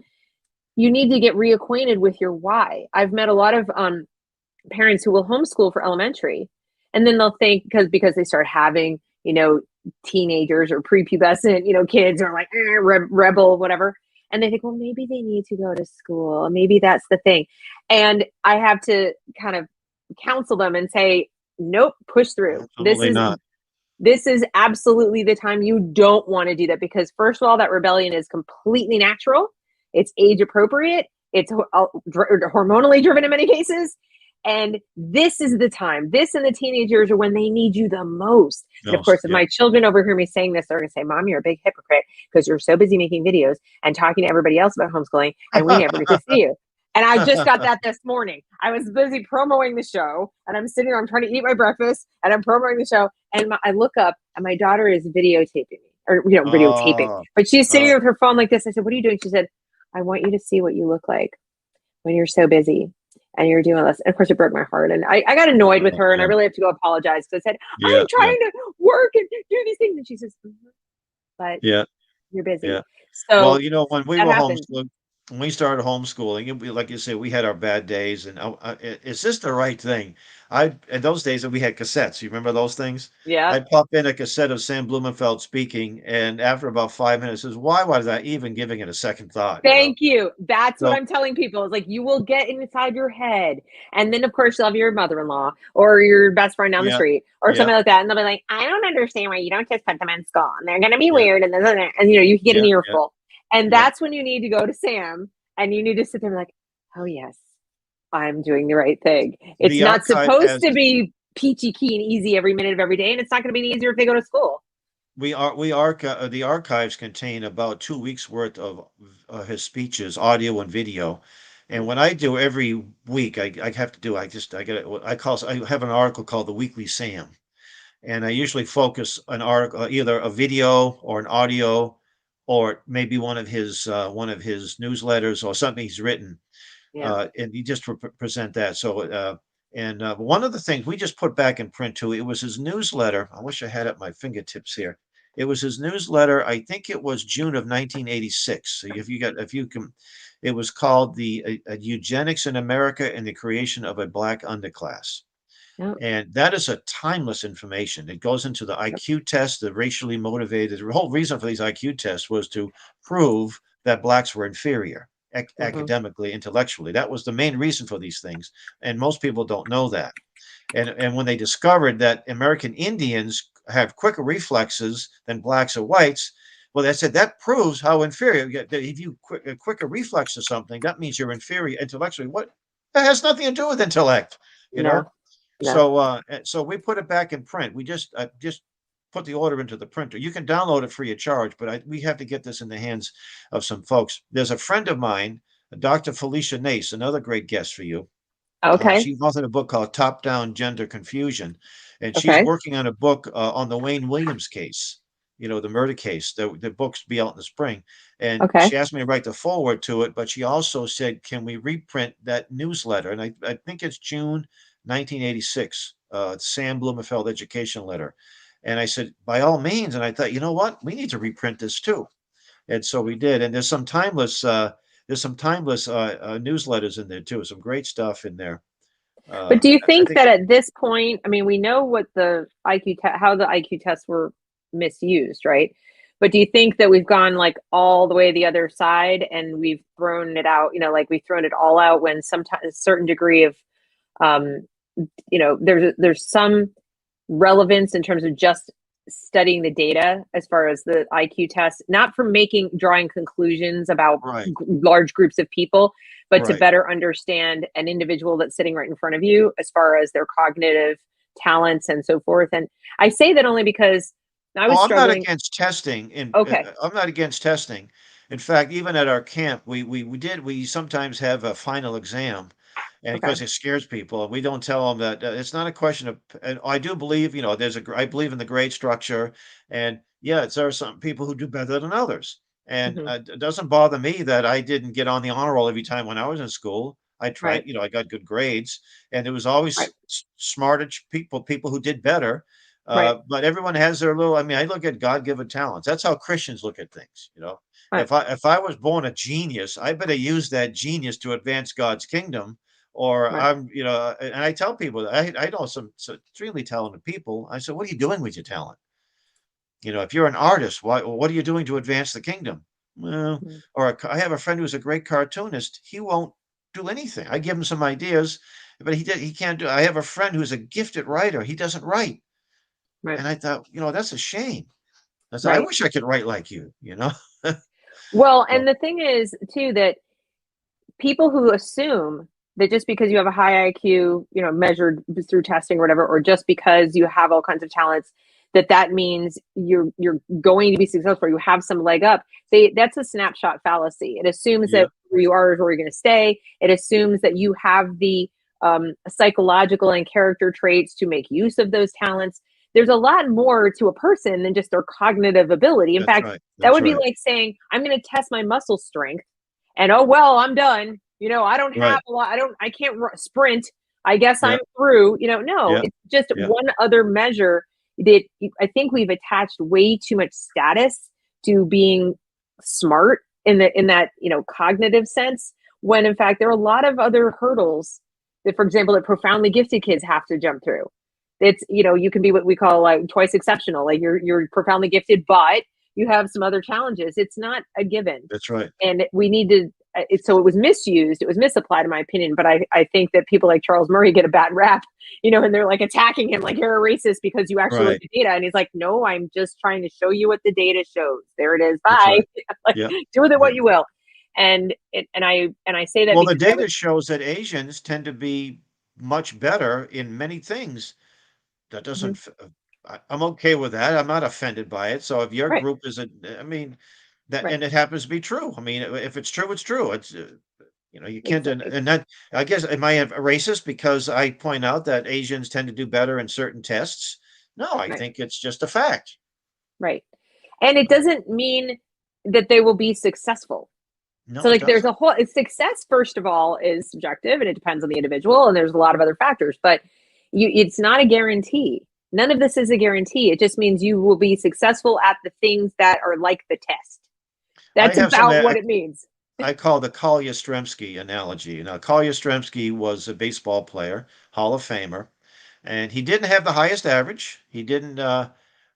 you need to get reacquainted with your why. I've met a lot of parents who will homeschool for elementary, and then they'll think because they start having, teenagers or prepubescent, kids are like rebel, whatever. And they think, well, maybe they need to go to school. Maybe that's the thing. And I have to kind of counsel them and say, nope, push through. Absolutely not. This is absolutely the time you don't want to do that because first of all, that rebellion is completely natural. It's age appropriate. It's hormonally driven in many cases. And this is the time. This and the teenage years are when they need you the most. And of No. course, if Yeah. my children overhear me saying this, they're going to say, Mom, you're a big hypocrite because you're so busy making videos and talking to everybody else about homeschooling, and we never get to see you. And I just got that this morning. I was busy promoting the show, and I'm sitting there, I'm trying to eat my breakfast, and I'm promoting the show. And I look up, and my daughter is videotaping me, or videotaping. Oh, But she's sitting oh, there with her phone like this. I said, "What are you doing?" She said, "I want you to see what you look like when you're so busy and you're doing this." And of course, it broke my heart, and I got annoyed with her, and I yeah. really have to go apologize because I said, Yeah. "I'm Yeah. trying to work and do these things," and she says, "Mhm, but Yeah. You're Yeah. busy. Well, So when we that were happens. homeschooled, when we started homeschooling, like you said, we had our bad days, and is this the right thing? In those days we had cassettes. You remember those things? Yeah. I'd pop in a cassette of Sam Blumenfeld speaking, and after about 5 minutes, says, "Why was I even giving it a second thought?" Thank you. That's what So I'm telling people. Is like you will get inside your head, and then of course you'll have your mother-in-law or your best friend down the yeah, street or yeah, something like that, and they'll be like, "I don't understand why you don't just put them in school, and they're gonna be yeah, weird." And you get an yeah, yeah, earful, and yeah. that's when you need to go to Sam and you need to sit there and be like, "Oh yes, I'm doing the right thing." It's The not archive supposed has to be peachy keen easy every minute of every day, and it's not going to be any easier if they go to school. the archives contain about 2 weeks worth of his speeches, audio and video. And Mm. what I do every week, I have to do, I get it, I have an article called the Weekly Sam. And I usually focus an article, either a video or an audio, or maybe one of his newsletters or something he's written, Yeah. and you just present that. So, and one of the things we just put back in print too, it was his newsletter. I wish I had it at my fingertips here. It was his newsletter. I think it was June of 1986. So if you can, it was called the Eugenics in America and the Creation of a Black Underclass. Yep. And that is a timeless information. It goes into the Yep. IQ test, the racially motivated. The whole reason for these IQ tests was to prove that blacks were inferior Mhm. academically, intellectually. That was the main reason for these things. And most people don't know that. And when they discovered that American Indians have quicker reflexes than blacks or whites, well, they said that proves how inferior. If you a quicker reflex to something, that means you're inferior intellectually. What? That has nothing to do with intellect, you No. know. No. So we put it back in print. We just put the order into the printer. You can download it free of charge, but we have to get this in the hands of some folks. There's a friend of mine, Dr. Felicia Nace, another great guest for you. Okay. She authored a book called Top Down Gender Confusion, and she's Okay. working on a book on the Wayne Williams case, the murder case. The book's be out in the spring, and Okay. she asked me to write the foreword to it. But she also said, "Can we reprint that newsletter?" And I think it's June 1986, Sam Blumenfeld Education Letter. And I said, "By all means." And I thought, you know what, we need to reprint this too. And so we did. And there's some timeless newsletters in there too. Some great stuff in there. But do you I think think that at this point, I mean, we know what the how the IQ tests were misused, right? But do you think that we've gone like all the way the other side and we've thrown it out, like we've thrown it all out when sometimes a certain degree of, um, there's some relevance in terms of just studying the data as far as the IQ test, not for drawing conclusions about right, large groups of people, but to right. better understand an individual that's sitting right in front of you as far as their cognitive talents and so forth. And I say that only because I Oh, was I'm not struggling. against testing, and Okay. I'm not against testing. In fact, even at our camp, we sometimes have a final exam, and Okay. because it scares people, and we don't tell them that it's not a question of. And I do believe, I believe in the grade structure, and yeah, there are some people who do better than others, and Hmm. it doesn't bother me that I didn't get on the honor roll every time when I was in school. I tried, Right. I got good grades, and there was Right. always smarter people who did better, Right. but everyone has their little. I mean, I look at God-given talents. That's how Christians look at things. Right. If I was born a genius, I better use that genius to advance God's kingdom. Or Right. and I tell people that I know some extremely talented people. I said, "What are you doing with your talent? If you're an artist, what are you doing to advance the kingdom?" Well, Mm. I have a friend who's a great cartoonist. He won't do anything. I give him some ideas, but he can't do. I have a friend who's a gifted writer. He doesn't write. Right. And I thought, that's a shame. I said, I Right. wish I could write like you. Well, So, and the thing is too that people who assume that just because you have a high IQ, measured through testing or whatever, or just because you have all kinds of talents, that means you're going to be successful. You have some leg up. That's a snapshot fallacy. It assumes yeah, that where you are is where you're going to stay. It assumes that you have the psychological and character traits to make use of those talents. There's a lot more to a person than just their cognitive ability. In that's fact, right. that That's would be right. like saying, I'm going to test my muscle strength and oh well, I'm done. I don't have Right. a lot. I can't sprint. I guess Yeah. I'm through. No, Yeah. it's just Yeah. one other measure that I think we've attached way too much status to being smart in that, cognitive sense, when in fact there are a lot of other hurdles that, for example, that profoundly gifted kids have to jump through. It's, you can be what we call like twice exceptional, like you're profoundly gifted, but you have some other challenges. It's not a given. That's right. And we need to, so it was misused, it was misapplied in my opinion, but I think that people like Charles Murray get a bad rap, and they're like attacking him like you're a racist because you actually look at data, and he's like, no, I'm just trying to show you what the data shows. There it is. Bye. Like, do with it what you will. And I say that, well, the data shows that Asians tend to be much better in many things. That doesn't, I'm okay with that. I'm not offended by it. So if your group is I mean, that, and it happens to be true. I mean, if it's true, it's true. It's, you can't, and that, I guess, am I a racist because I point out that Asians tend to do better in certain tests? No, I think it's just a fact. Right. And it doesn't mean that they will be successful. No, so like there's a whole, success, first of all, is subjective and it depends on the individual, and there's a lot of other factors, but it's not a guarantee. None of this is a guarantee. It just means you will be successful at the things that are like the test. That's about what it means. I call the Carl Yastrzemski analogy. Now, Carl Yastrzemski was a baseball player, Hall of Famer, and he didn't have the highest average. He didn't,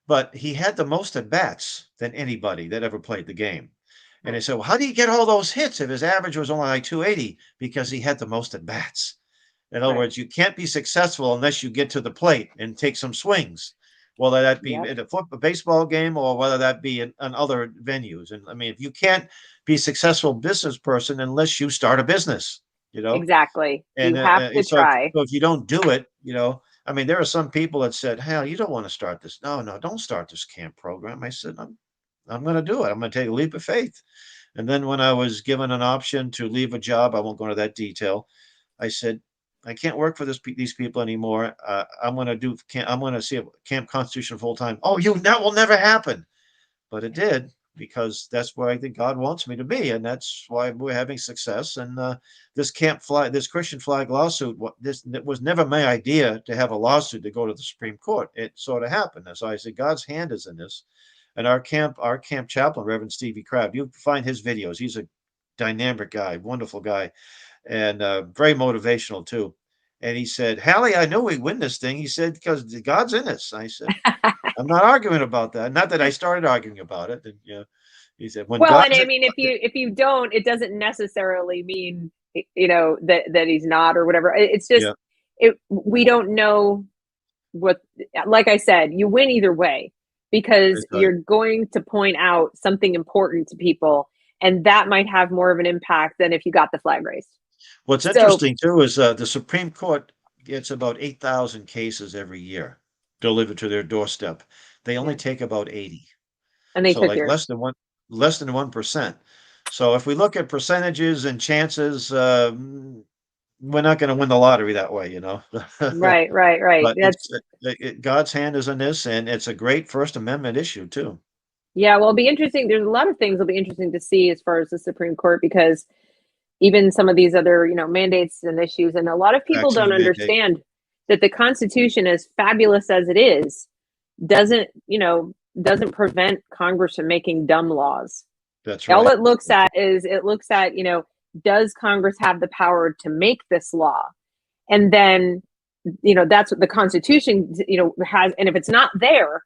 but he had the most at bats than anybody that ever played the game. And they said, well, how do you get all those hits if his average was only like 280? Because he had the most at bats. In other words, you can't be successful unless you get to the plate and take some swings, whether that be in a baseball game or whether that be in other venues. And I mean, if you can't be a successful business person unless you start a business, Exactly. And you have to try. So if you don't do it, I mean, there are some people that said, hell, you don't want to start this. No, don't start this camp program. I said, I'm going to do it. I'm going to take a leap of faith. And then when I was given an option to leave a job, I won't go into that detail. I said, I can't work for these people anymore. I'm going to see a Camp Constitution full time. Oh, that will never happen. But it did, because that's where I think God wants me to be. And that's why we're having success. And this Christian flag lawsuit, it was never my idea to have a lawsuit to go to the Supreme Court. It sort of happened. And so I said, God's hand is in this. And our camp chaplain, Reverend Stevie Crabb, you find his videos. He's a dynamic guy, wonderful guy, and very motivational too. And he said, Hallie, I know we win this thing. He said, because God's in us. I said, I'm not arguing about that. Not that I started arguing about it. And, he said, when well, and I mean, if you don't, it doesn't necessarily mean, that he's not or whatever. It's just, we don't know what, like I said, you win either way, because you're going to point out something important to people, and that might have more of an impact than if you got the flag raised. What's interesting too is the Supreme Court gets about 8,000 cases every year delivered to their doorstep. They only take about 80, and they so like less than 1%. So if we look at percentages and chances, we're not going to win the lottery that way, Right. But God's hand is in this, and it's a great First Amendment issue too. Yeah, well, it'll be interesting. There's a lot of things that'll be interesting to see as far as the Supreme Court, because even some of these other, mandates and issues, and a lot of people don't understand that the Constitution, as fabulous as it is, doesn't prevent Congress from making dumb laws. That's right. All it looks at, does Congress have the power to make this law? And then, that's what the Constitution, has. And if it's not there,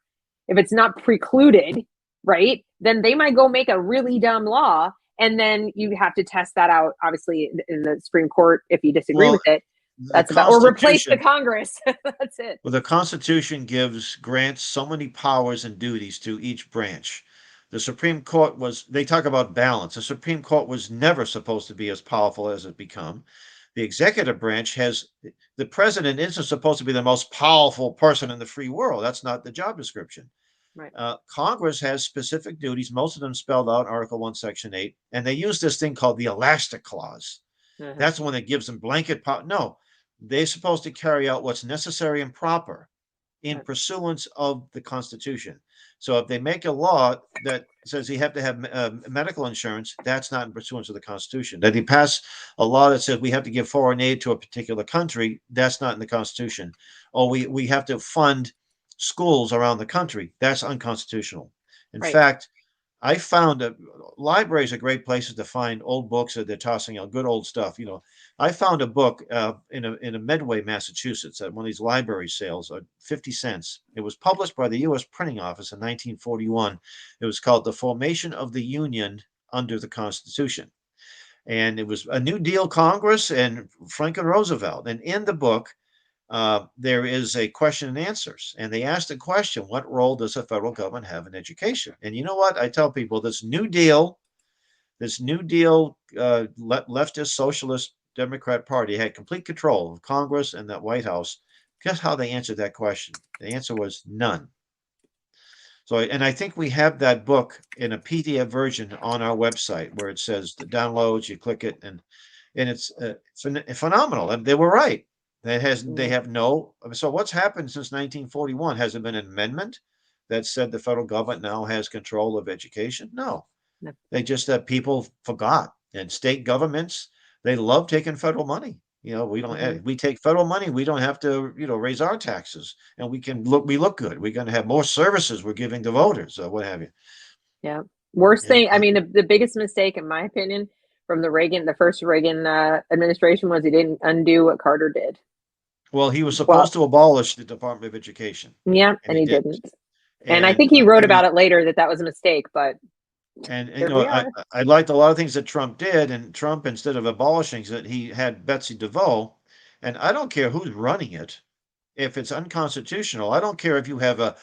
if it's not precluded, right, then they might go make a really dumb law. And then you have to test that out, obviously, in the Supreme Court if you disagree with it. That's about, or replace the Congress. That's it. Well, the Constitution grants so many powers and duties to each branch. The Supreme Court they talk about balance. The Supreme Court was never supposed to be as powerful as it become. The executive branch the president isn't supposed to be the most powerful person in the free world. That's not the job description. Right. Congress has specific duties, most of them spelled out in Article 1, Section 8, and they use this thing called the elastic clause. That's the one that gives them blanket power. No, they're supposed to carry out what's necessary and proper in pursuance of the Constitution. So if they make a law that says you have to have medical insurance, that's not in pursuance of the Constitution. That they pass a law that says we have to give foreign aid to a particular country, that's not in the Constitution. Or we have to fund schools around the country, that's unconstitutional. In fact, I found that libraries are great places to find old books that they're tossing out, good old stuff. I found a book in a Medway, Massachusetts, at one of these library sales, 50 cents. It was published by the U.S. Printing Office in 1941. It was called "The Formation of the Union Under the Constitution," and it was a New Deal Congress and Franklin Roosevelt. And in the book, there is a question and answers, and they asked the question, what role does the federal government have in education? And you know what? I tell people this New Deal leftist socialist Democrat Party had complete control of Congress and that White House. Guess how they answered that question? The answer was none. So, and I think we have that book in a PDF version on our website where it says the downloads, you click it, and it's phenomenal. And they were right. They have no. So what's happened since 1941? Has there been an amendment that said the federal government now has control of education? No. No. They just people forgot. And state governments, they love taking federal money. We don't. We take federal money. We don't have to, raise our taxes, and we look good. We're going to have more services we're giving to voters, or what have you. Yeah. Worst thing. I mean, the biggest mistake, in my opinion, from the first Reagan administration was he didn't undo what Carter did. Well, he was supposed to abolish the Department of Education. Yeah, and he didn't. And I think he wrote about it later that was a mistake, but. And I liked a lot of things that Trump did, and Trump, instead of abolishing it, he had Betsy DeVos, and I don't care who's running it. If it's unconstitutional, I don't care if you have a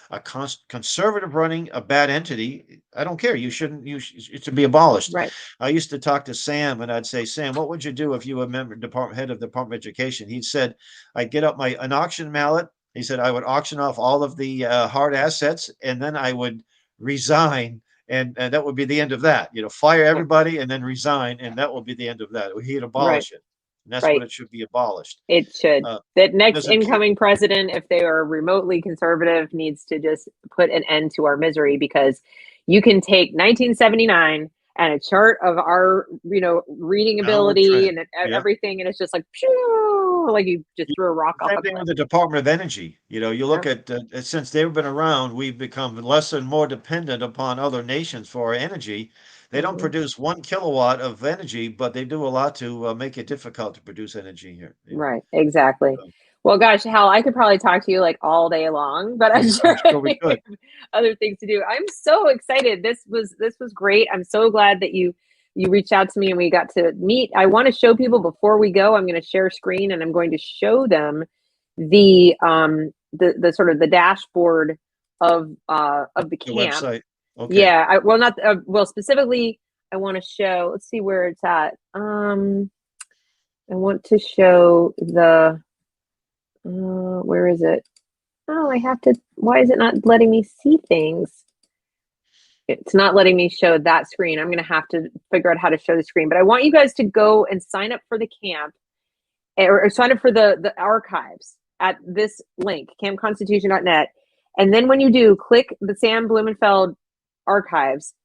conservative running a bad entity. I don't care. It should be abolished. Right. I used to talk to Sam, and I'd say, Sam, what would you do if you were head of the Department of Education? He said, I'd get up an auction mallet. He said, I would auction off all of the hard assets, and then I would resign. And that would be the end of that. Fire everybody and then resign, and that will be the end of that. He'd abolish it. And that's when it should be abolished. It should. That next incoming president, if they are remotely conservative, needs to just put an end to our misery, because you can take 1979 and a chart of our, reading ability and everything, and it's just like, phew, like you just threw a rock off. Same thing with the Department of Energy. You look at since they've been around, we've become less and more dependent upon other nations for our energy. They don't produce 1 kilowatt of energy, but they do a lot to make it difficult to produce energy here. Right, exactly. Well, gosh, Hal, I could probably talk to you like all day long, but I'm sure we could. Other things to do. I'm so excited. This was great. I'm so glad that you reached out to me and we got to meet. I want to show people before we go. I'm going to share screen and I'm going to show them the sort of the dashboard of the camp. The website. Okay. Yeah, specifically, I want to show. Let's see where it's at. I want to show the. Where is it? Oh, I have to. Why is it not letting me see things? It's not letting me show that screen. I'm going to have to figure out how to show the screen. But I want you guys to go and sign up for the camp, or sign up for the archives at this link, campconstitution.net. And then when you do, click the Sam Blumenfeld Archives.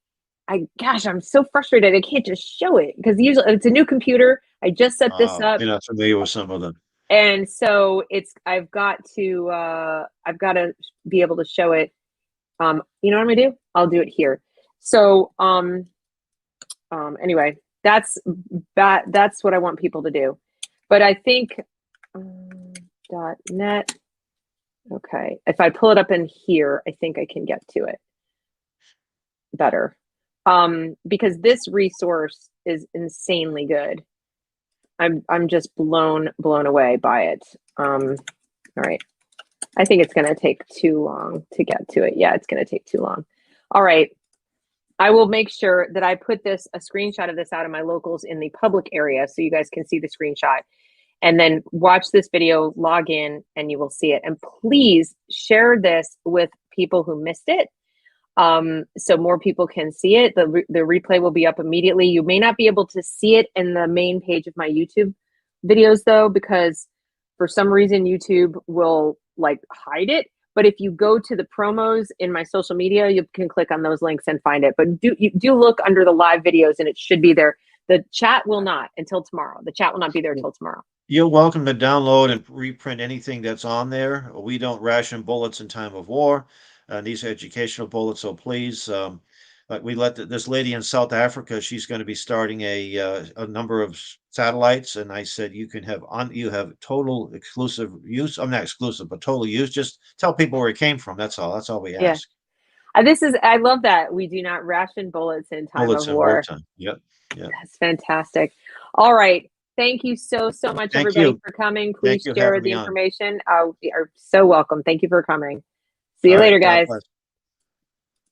I'm so frustrated. I can't just show it because usually it's a new computer. I just set this up. You're not familiar with some of them. And so I've got to be able to show it. You know what I'm gonna do? I'll do it here. So anyway, that's what I want people to do. But I think .net. Okay, if I pull it up in here, I think I can get to it better. Because this resource is insanely good. I'm just blown away by it. All right. I think it's going to take too long to get to it. Yeah, it's going to take too long. All right. I will make sure that I put a screenshot of this out of my locals in the public area so you guys can see the screenshot. And then watch this video, log in, and you will see it. And please share this with people who missed it, so more people can see it. The replay will be up immediately. You may not be able to see it in the main page of my YouTube videos, though, because for some reason YouTube will hide it. But if you go to the promos in my social media, you can click on those links and find it. But do look under the live videos, and it should be there. The chat will not until tomorrow. The chat will not be there until tomorrow. You're welcome to download and reprint anything that's on there. We don't ration bullets in time of war. These are educational bullets, so please Like we let this lady in South Africa, she's going to be starting a number of satellites, and I said you have total exclusive use. I'm not exclusive, but total use. Just tell people where it came from. That's all. That's all we Yeah. ask. I love that. We do not ration bullets in time of Bullets in war. wartime. Yep. Yep. That's fantastic. All right. Thank you so much, Thank everybody, you. for coming. Thank Please you for share having the me on. information. You are so welcome. Thank you for coming. See you All later, right. God guys. bless.